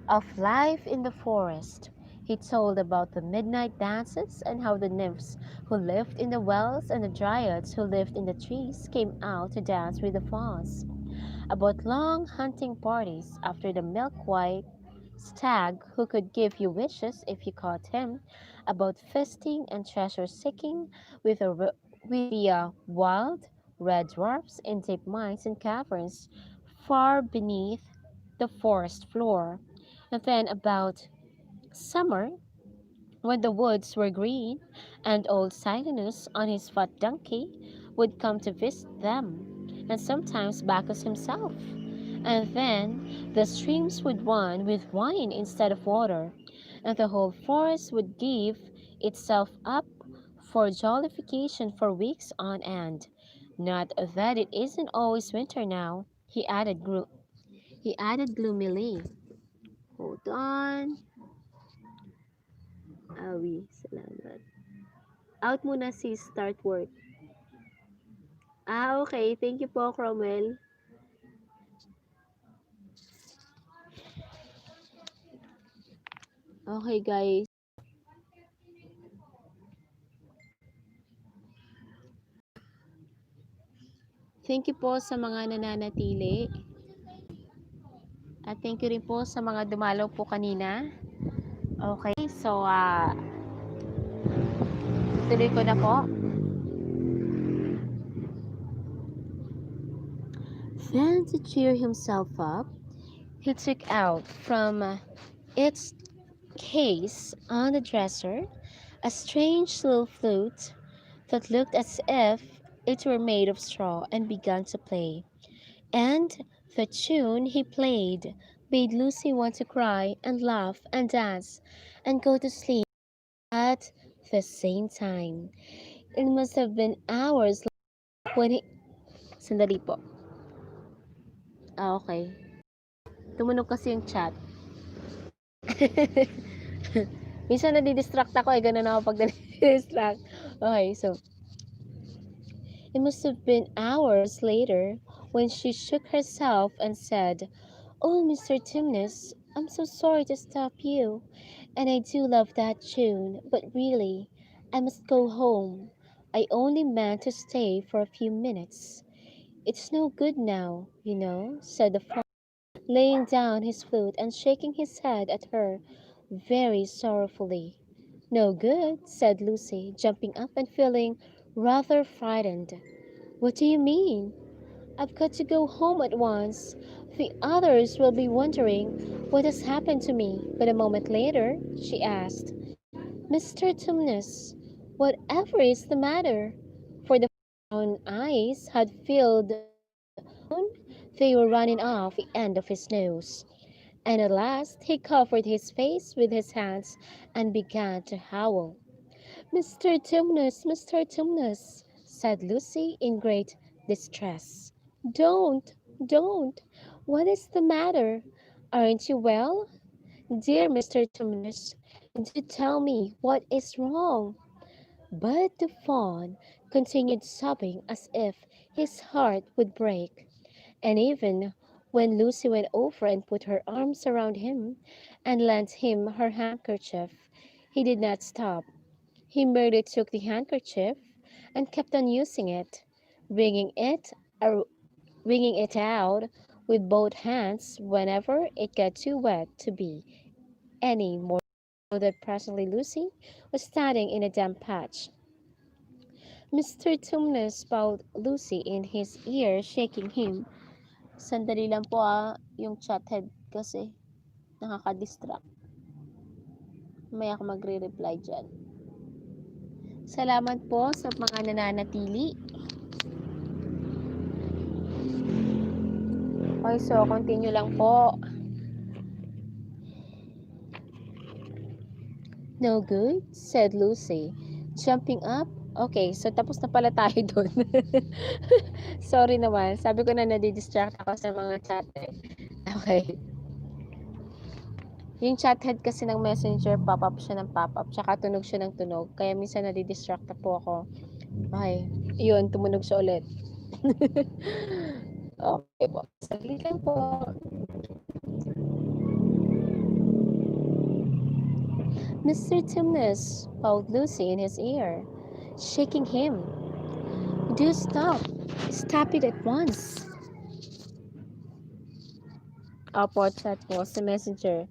of life in the forest. He told about the midnight dances and how the nymphs who lived in the wells and the dryads who lived in the trees came out to dance with the fauns. About long hunting parties after the milk-white stag who could give you wishes if you caught him, about feasting and treasure-seeking with the wild red dwarfs in deep mines and caverns far beneath the forest floor, and then about summer when the woods were green, and old Silenus on his fat donkey would come to visit them, and sometimes Bacchus himself. And then the streams would run with wine instead of water, and the whole forest would give itself up for jollification for weeks on end. Not that it isn't always winter now, he added gloomily. Hold on. Awi, salamat. Out muna si start work. Okay. Thank you po, Cromwell. Okay, guys. Thank you po sa mga nananatili. At thank you rin po sa mga dumalaw po kanina. Okay, so tuloy ko na po. Then to cheer himself up, he took out from its case on the dresser a strange little flute that looked as if it were made of straw and began to play. And the tune he played made Lucy want to cry and laugh and dance and go to sleep at the same time. It must have been hours when he... Sandali po. Okay. Tumunog kasi yung chat. Minsan nadidistract ako ganun ako pag nadidistract. Okay, so it must have been hours later when she shook herself and said, "Oh, Mr. Timnus, I'm so sorry to stop you, and I do love that tune, but really, I must go home. I only meant to stay for a few minutes. It's no good now, you know," said the father, laying down his flute and shaking his head at her very sorrowfully. "No good," said Lucy, jumping up and feeling rather frightened. "What do you mean?" "I've got to go home at once. The others will be wondering what has happened to me." But a moment later, she asked, "Mr. Tumnus, whatever is the matter?" For the brown eyes had filled, they were running off the end of his nose. And at last he covered his face with his hands and began to howl. Mr. Tumnus, said Lucy in great distress. Don't, don't. What is the matter? Aren't you well? Dear Mr. Tumnus, do tell me what is wrong. But the fawn continued sobbing as if his heart would break. And even when Lucy went over and put her arms around him and lent him her handkerchief, he did not stop. He merely took the handkerchief and kept on using it, wringing it, ar- wringing it out with both hands whenever it got too wet to be any more so that presently Lucy was standing in a damp patch. Mr. Tumnus bowed Lucy in his ear, shaking him. Sandali lang po yung chat head kasi nakaka-distract. May ako magre-reply dyan. Salamat po sa mga nananatili. Okay, so continue lang po. No good, said Lucy, jumping up. Okay, so tapos na pala tayo dun. Sorry naman, sabi ko na nadidistract ako sa mga chat. Okay. Yung chat head kasi ng messenger, pop-up siya ng pop-up, tsaka tunog siya ng tunog. Kaya minsan nadidistract na po ako. Okay, yun, tumunog siya ulit. Okay po, saglit lang po. Mr. Timness called Lucy in his ear, shaking him. Do stop. Stop it at once. Opo, chat po sa messenger.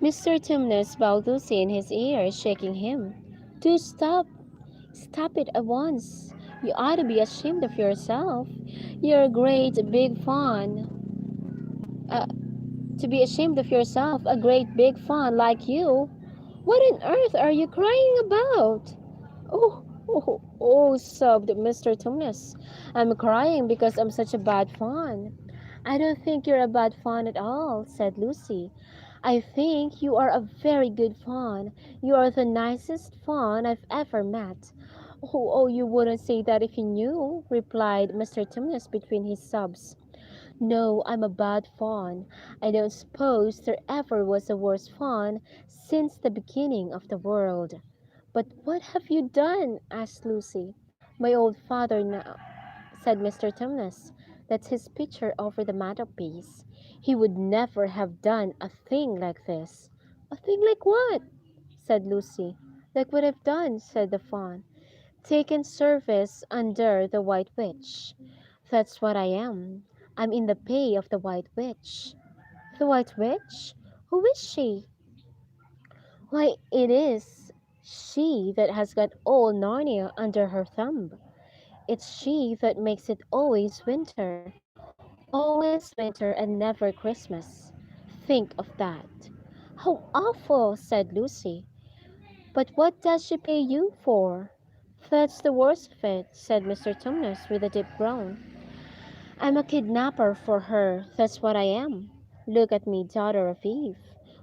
Mr. Timness bowed Lucy in his ear, shaking him. Do stop. Stop it at once. You ought to be ashamed of yourself. You're a great big fawn. Uh, to be ashamed of yourself, a great big fawn like you. What on earth are you crying about? Oh, sobbed Mr. Tumnus. I'm crying because I'm such a bad fawn. I don't think you're a bad fawn at all, said Lucy. I think you are a very good fawn. You are the nicest fawn I've ever met. Oh, you wouldn't say that if you knew, replied Mr. Tumnus between his sobs. No, I'm a bad fawn. I don't suppose there ever was a worse fawn since the beginning of the world. But what have you done? Asked Lucy. My old father now, said Mr. Tumnus. That's his picture over the mantelpiece. He would never have done a thing like this. A thing like what? Said Lucy. Like what I've done, said the fawn. Taken service under the White Witch. That's what I am. I'm in the pay of the White Witch. The White Witch? Who is she? Why, it is she that has got all Narnia under her thumb. It's she that makes it always winter and never Christmas. Think of that. How awful, said Lucy. But what does she pay you for? That's the worst of it, said Mr. Tumnus with a deep groan. I'm a kidnapper for her, that's what I am. Look at me, daughter of Eve.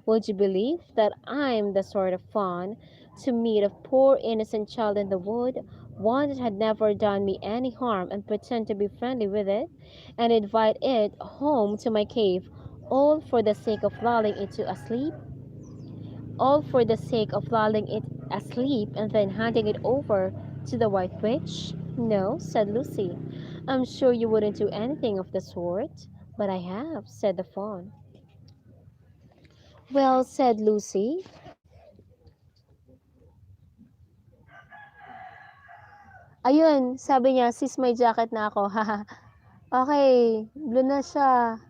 Would you believe that I'm the sort of fawn to meet a poor innocent child in the wood, one that had never done me any harm, and pretend to be friendly with it, and invite it home to my cave, all for the sake of lulling it to asleep? All for the sake of lulling it asleep and then handing it over to the White Witch? No, said Lucy. I'm sure you wouldn't do anything of the sort. But I have, said the fawn. Well, said Lucy. Ayun, sabi niya, sis, may jacket na ako. Okay, blue na siya.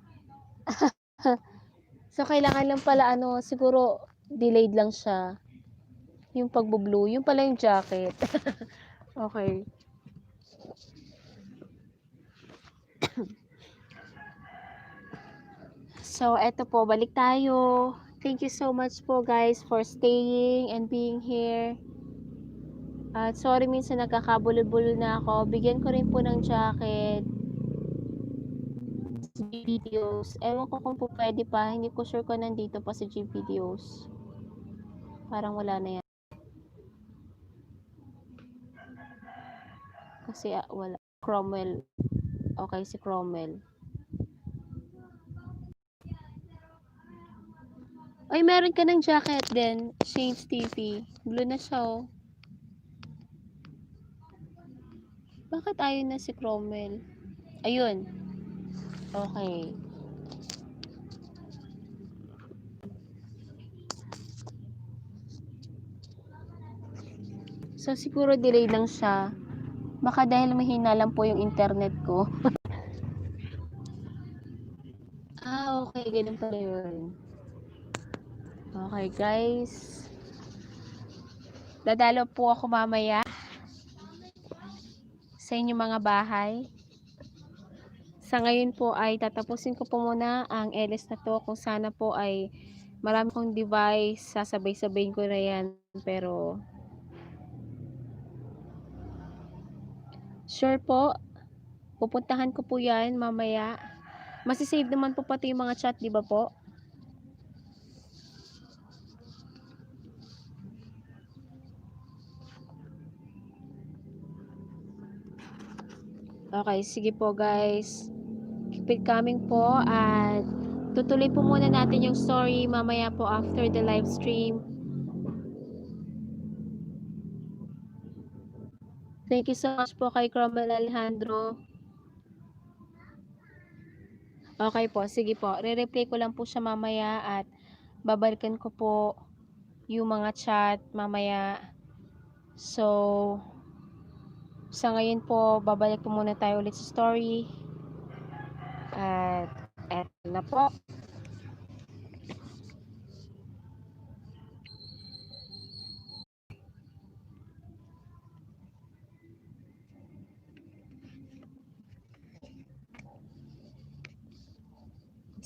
So, kailangan lang pala, siguro, delayed lang siya. Yung pagbo-blue, yung pala yung jacket. Okay. So, eto po, balik tayo. Thank you so much po guys for staying and being here. At sorry minsan nagkakabulol-bulol na ako. Bigyan ko rin po ng jacket. GPDOs. Ewan ko kung po pwede pa. Hindi ko sure kung nandito pa si GPDOs. Parang wala na yan. Kasi wala. Cromwell. Okay, si Cromwell. Ay, meron ka ng jacket din. Shane's TV. Blue na siya, oh. Bakit ayaw na si Cromwell? Ayun. Okay. So, siguro delay lang siya. Baka dahil mahina lang po yung internet ko. Okay. Ganun pala yun. Okay, guys. Dadalo po ako mamaya sa inyong mga bahay. Sa ngayon po ay tatapusin ko po muna ang LS na to. Kung sana po ay marami kong device, sasabay-sabayin ko na yan. Pero, sure po, pupuntahan ko po yan mamaya. Masisave naman po pati yung mga chat, di ba po? Okay, sige po guys. Keep it coming po at tutuloy po muna natin yung story mamaya po after the live stream. Thank you so much po kay Cromwell Alejandro. Okay po, sige po. Re-replay ko lang po siya mamaya at babalikan ko po yung mga chat mamaya. So, sa ngayon po, babalik po muna tayo ulit sa story. At eto na po.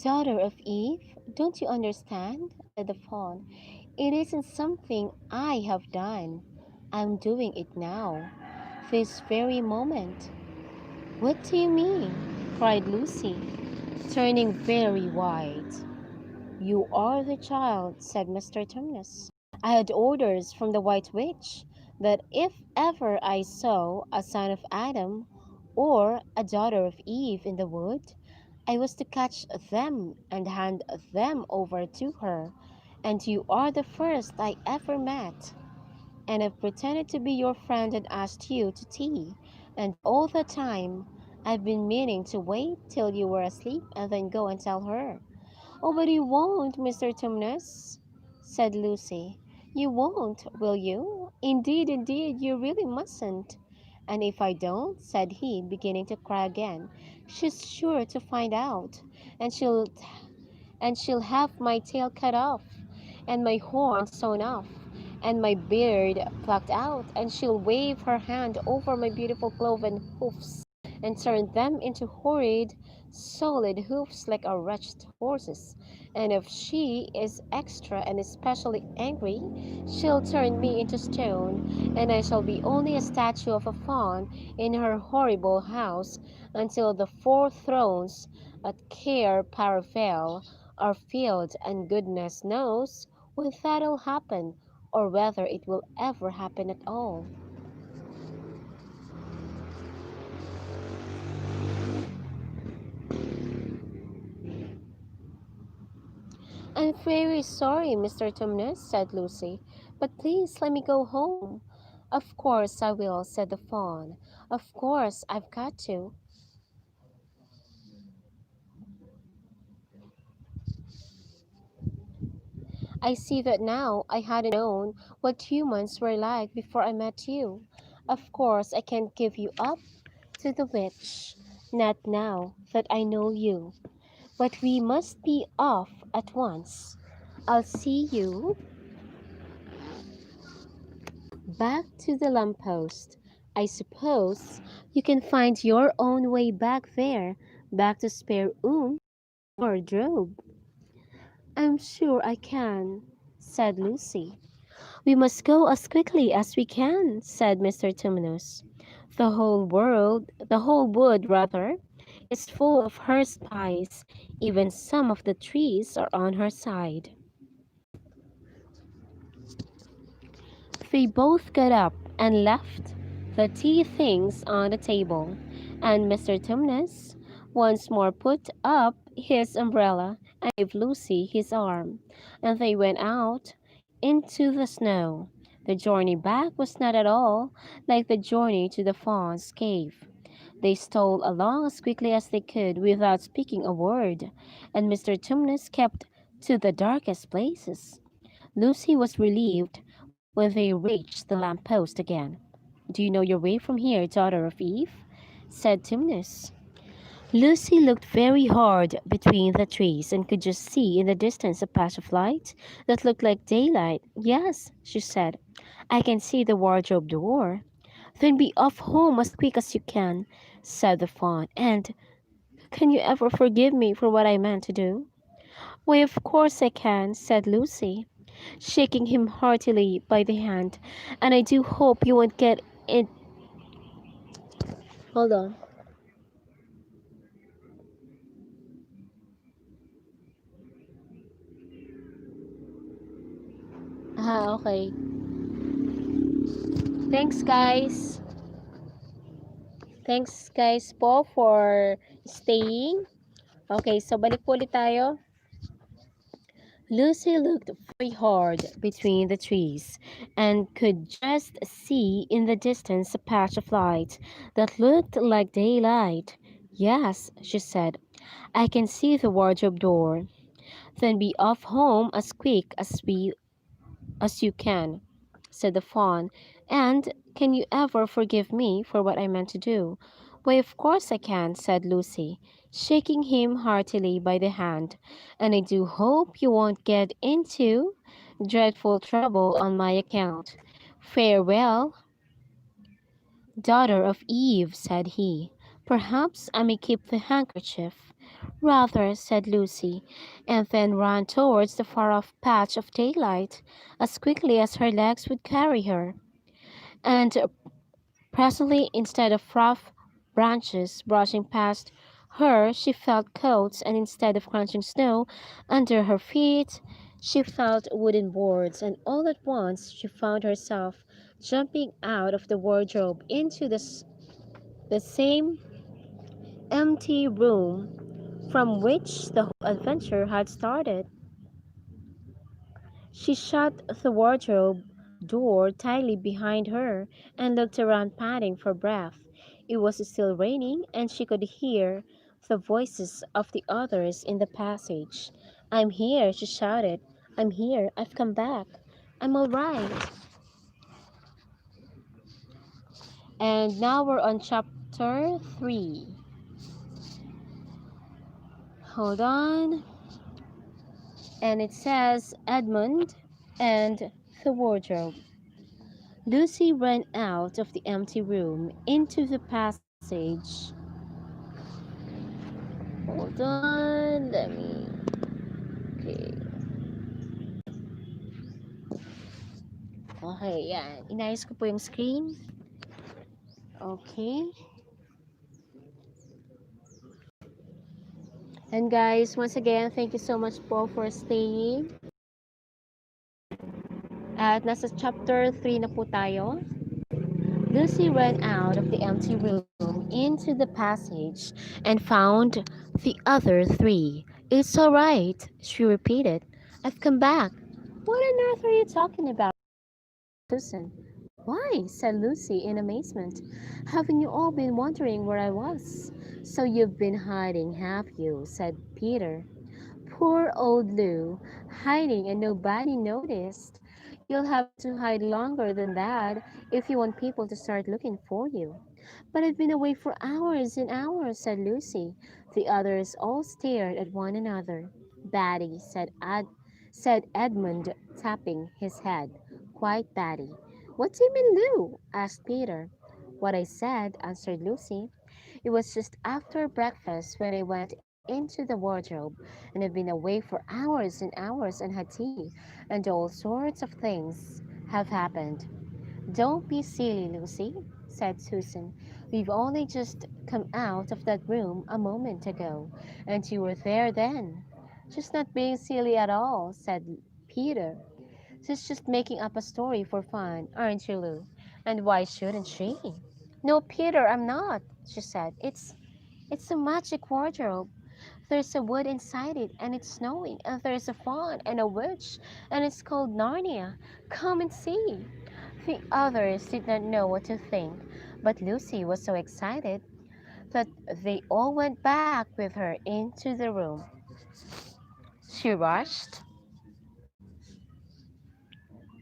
Daughter of Eve, don't you understand? Said the fawn. It isn't something I have done. I'm doing it now, this very moment. What do you mean? Cried Lucy, turning very white. You are the child, said Mr. Tumnus. I had orders from the White Witch that if ever I saw a son of Adam or a daughter of Eve in the wood, I was to catch them and hand them over to her, and you are the first I ever met. And I've pretended to be your friend and asked you to tea, and all the time I've been meaning to wait till you were asleep and then go and tell her. Oh, but you won't, Mr. Tumnus, said Lucy. You won't, will you? Indeed, you really mustn't. And if I don't, said he, beginning to cry again, she's sure to find out, and she'll have my tail cut off, and my horns sewn off, and my beard plucked out, and she'll wave her hand over my beautiful cloven hoofs, and turn them into horrid, solid hoofs like a wretched horse's. And if she is extra and especially angry, she'll turn me into stone, and I shall be only a statue of a fawn in her horrible house until the four thrones at Cair Paravel are filled, and goodness knows when that'll happen, or whether it will ever happen at all. I'm very sorry, Mr. Tumnus, said Lucy, but please let me go home. Of course I will, said the fawn. Of course I've got to. I see that now. I hadn't known what humans were like before I met you. Of course I can't give you up to the witch, not now that I know you. But we must be off at once. I'll see you back to the lamppost. I suppose you can find your own way back there, back to spare wardrobe. I'm sure I can, said Lucy. We must go as quickly as we can, said Mr. Tumnus. The whole wood, rather, is full of her spies. Even some of the trees are on her side. They both got up and left the tea things on the table, and Mr. Tumnus once more put up his umbrella and gave Lucy his arm, and they went out into the snow. The journey back was not at all like the journey to the fawn's cave. They stole along as quickly as they could without speaking a word, and Mr. Tumnus kept to the darkest places. Lucy was relieved when they reached the lamp post again. Do you know your way from here, daughter of Eve? Said Timnus. Lucy looked very hard between the trees and could just see in the distance a patch of light that looked like daylight. Yes, she said, I can see the wardrobe door. Then be off home as quick as you can, said the fawn. And can you ever forgive me for what I meant to do? Why, of course I can, said Lucy, shaking him heartily by the hand. And I do hope you won't get it. Hold on. Ah, okay. Thanks, guys. Thanks, guys po for staying. Okay, so balik po ulit tayo. Lucy looked very hard between the trees and could just see in the distance a patch of light that looked like daylight. Yes, she said, I can see the wardrobe door. Then be off home as quick as you can, said the fawn. And can you ever forgive me for what I meant to do? Why, of course I can, said Lucy, shaking him heartily by the hand. And I do hope you won't get into dreadful trouble on my account. Farewell, daughter of Eve, said he. Perhaps I may keep the handkerchief. Rather, said Lucy, and then ran towards the far-off patch of daylight as quickly as her legs would carry her. And presently, instead of rough branches brushing past her, she felt coats, and instead of crunching snow under her feet, she felt wooden boards, and all at once she found herself jumping out of the wardrobe into the same empty room from which the whole adventure had started. She shut the wardrobe door tightly behind her and looked around, panting for breath. It was still raining, and she could hear the voices of the others in the passage. I'm here, she shouted. I'm here. I've come back. I'm all right. And now we're on chapter 3. Hold on. And it says Edmund and the wardrobe. Lucy ran out of the empty room into the passage. Hold on, let me. Okay. Okay, yan. Inayos ko po yung screen. Okay. And guys, once again, thank you so much po for staying. At nasa chapter 3 na po tayo. Lucy ran out of the empty room into the passage and found the other three. It's all right, she repeated. I've come back. What on earth are you talking about, Susan? Why, said Lucy in amazement. Haven't you all been wondering where I was? So you've been hiding, have you? Said Peter. Poor old Lou, hiding and nobody noticed. You'll have to hide longer than that if you want people to start looking for you. But I've been away for hours and hours, said Lucy. The others all stared at one another. Batty, said Edmund, tapping his head. Quite batty. What do you mean, Lou? Asked Peter. What I said, answered Lucy. It was just after breakfast when I went into the wardrobe, and I've been away for hours and hours and had tea, and all sorts of things have happened. Don't be silly, Lucy, said Susan. "We've only just come out of that room a moment ago, and you were there then." "She's not being silly at all," said Peter. "She's just making up a story for fun, aren't you, Lou? And why shouldn't she?" "No, Peter, I'm not," she said. It's a magic wardrobe. There's a wood inside it, and it's snowing, and there's a fawn and a witch, and it's called Narnia. Come and see." The others did not know what to think, but Lucy was so excited that they all went back with her into the room. She rushed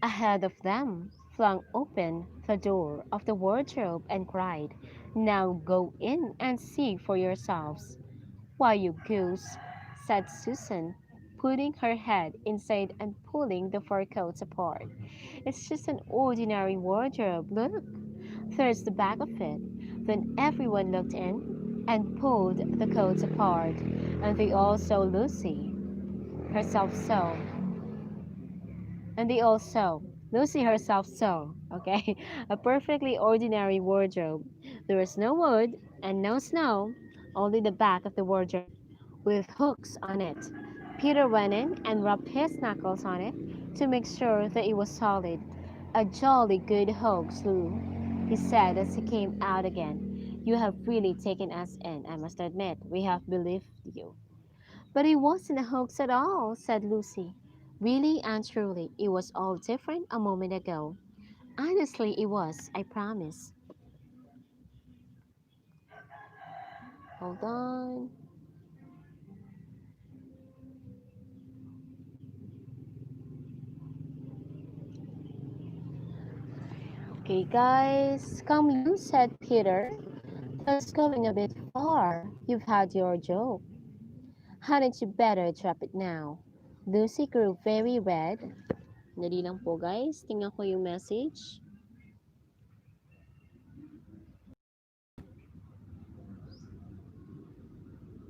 ahead of them, flung open the door of the wardrobe, and cried, "Now go in and see for yourselves." "Why, you goose," said Susan, putting her head inside and pulling the fur coats apart. "It's just an ordinary wardrobe. Look, there's the back of it." Then everyone looked in and pulled the coats apart, and they all saw Lucy herself sew. And they all saw Lucy herself sew, okay? A perfectly ordinary wardrobe. There was no wood and no snow, only the back of the wardrobe with hooks on it. Peter went in and rubbed his knuckles on it to make sure that it was solid. "A jolly good hoax, Lou," he said as he came out again. "You have really taken us in, I must admit. We have believed you." "But it wasn't a hoax at all," said Lucy. "Really and truly, it was all different a moment ago. Honestly, it was, I promise." Hold on. "Okay, guys, come loose," said Peter. "That's going a bit far. You've had your joke. Hadn't you better drop it now?" Lucy grew very red. Dali lang po, guys. Tingnan ko yung message.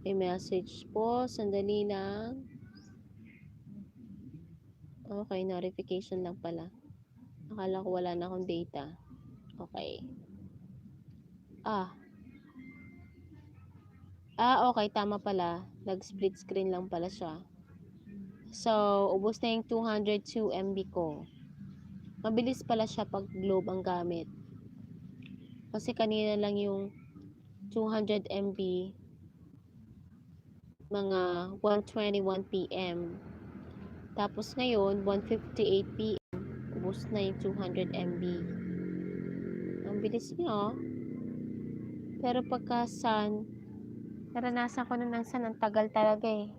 May message po. Sandali lang. Okay, notification lang pala. Akala ko wala na akong data. Okay. Ah, okay, tama pala. Nag-split screen lang pala siya. So, ubos na yung 202 MB ko. Mabilis pala siya pag globe ang gamit. Kasi kanina lang yung 200 MB, mga 1:21 PM. Tapos ngayon, 1:58 PM, ubos na yung 200 MB. Ang bilis niya, oh. Pero pagka sun, naranasan ko nun ng sun, ang tagal talaga eh.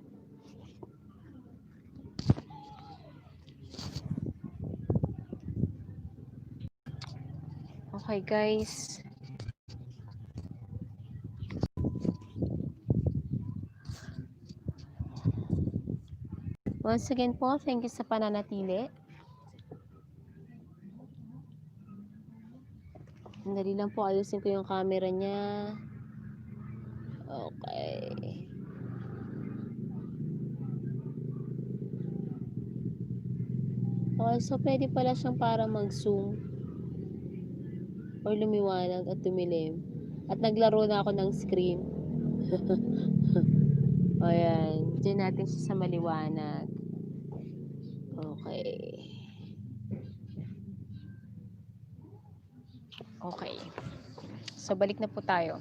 Okay, guys. Once again po, thank you sa pananatili. Dali lang po, ayusin ko yung camera niya. Okay. Okay, so pwede pala siyang para mag-zoom or lumiwanag at tumilim. At naglaro na ako ng screen. Ayan, dyan natin siya sa maliwanag. Okay. Okay. So, balik na po tayo.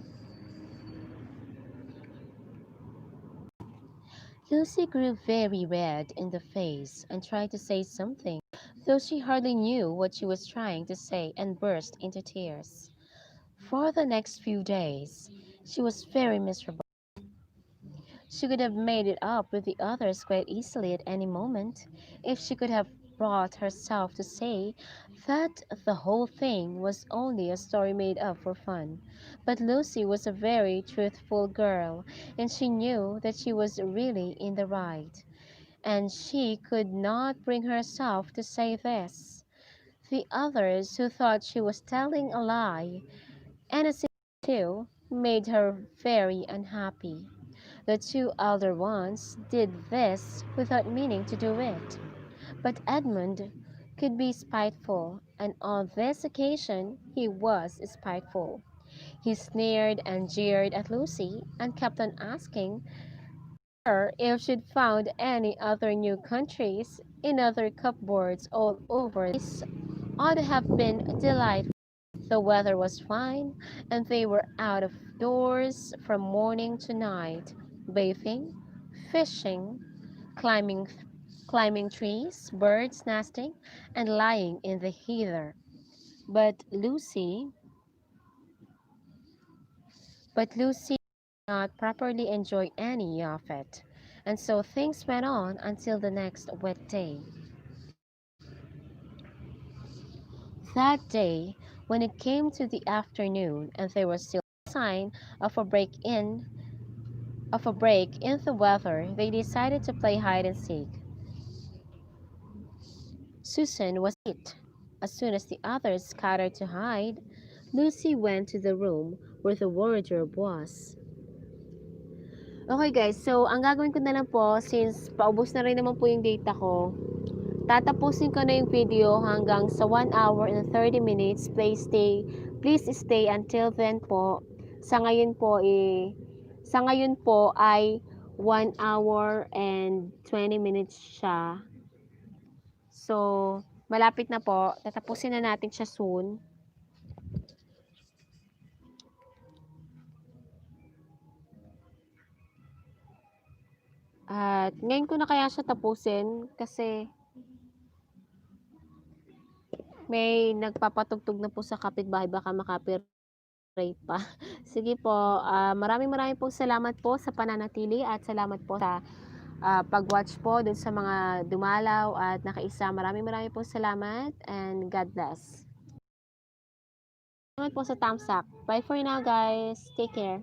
Lucy grew very red in the face and tried to say something, though she hardly knew what she was trying to say, and burst into tears. For the next few days, she was very miserable. She could have made it up with the others quite easily at any moment, if she could have brought herself to say that the whole thing was only a story made up for fun. But Lucy was a very truthful girl, and she knew that she was really in the right, and she could not bring herself to say this. The others, who thought she was telling a lie, and a too, made her very unhappy. The two elder ones did this without meaning to do it, but Edmund could be spiteful, and on this occasion he was spiteful. He sneered and jeered at Lucy and kept on asking her if she'd found any other new countries in other cupboards all over. This ought to have been delightful. The weather was fine, and they were out of doors from morning to night, bathing, fishing, climbing climbing trees, birds nesting, and lying in the heather. But Lucy did not properly enjoy any of it. And so things went on until the next wet day. That day, when it came to the afternoon and there was still no sign of a break in the weather, they decided to play hide and seek. Susan was it. As soon as the others scattered to hide, Lucy went to the room where the wardrobe was. Okay guys, so ang gagawin ko na lang po, since paubos na rin naman po yung data ko, tatapusin ko na yung video hanggang sa 1 hour and 30 minutes. Please stay until then po. Sa ngayon po, ay 1 hour and 20 minutes siya. So, malapit na po. Tatapusin na natin siya soon. At ngayon ko na kaya siya tapusin kasi may nagpapatugtog na po sa kapitbahay, baka maka-copyright pa. Sige po, maraming maraming pong salamat po sa pananatili at salamat po sa pag-watch po dun sa mga dumalaw at nakaisa. Maraming maraming pong salamat and God bless. Salamat po sa thumbs up. Bye for now guys. Take care.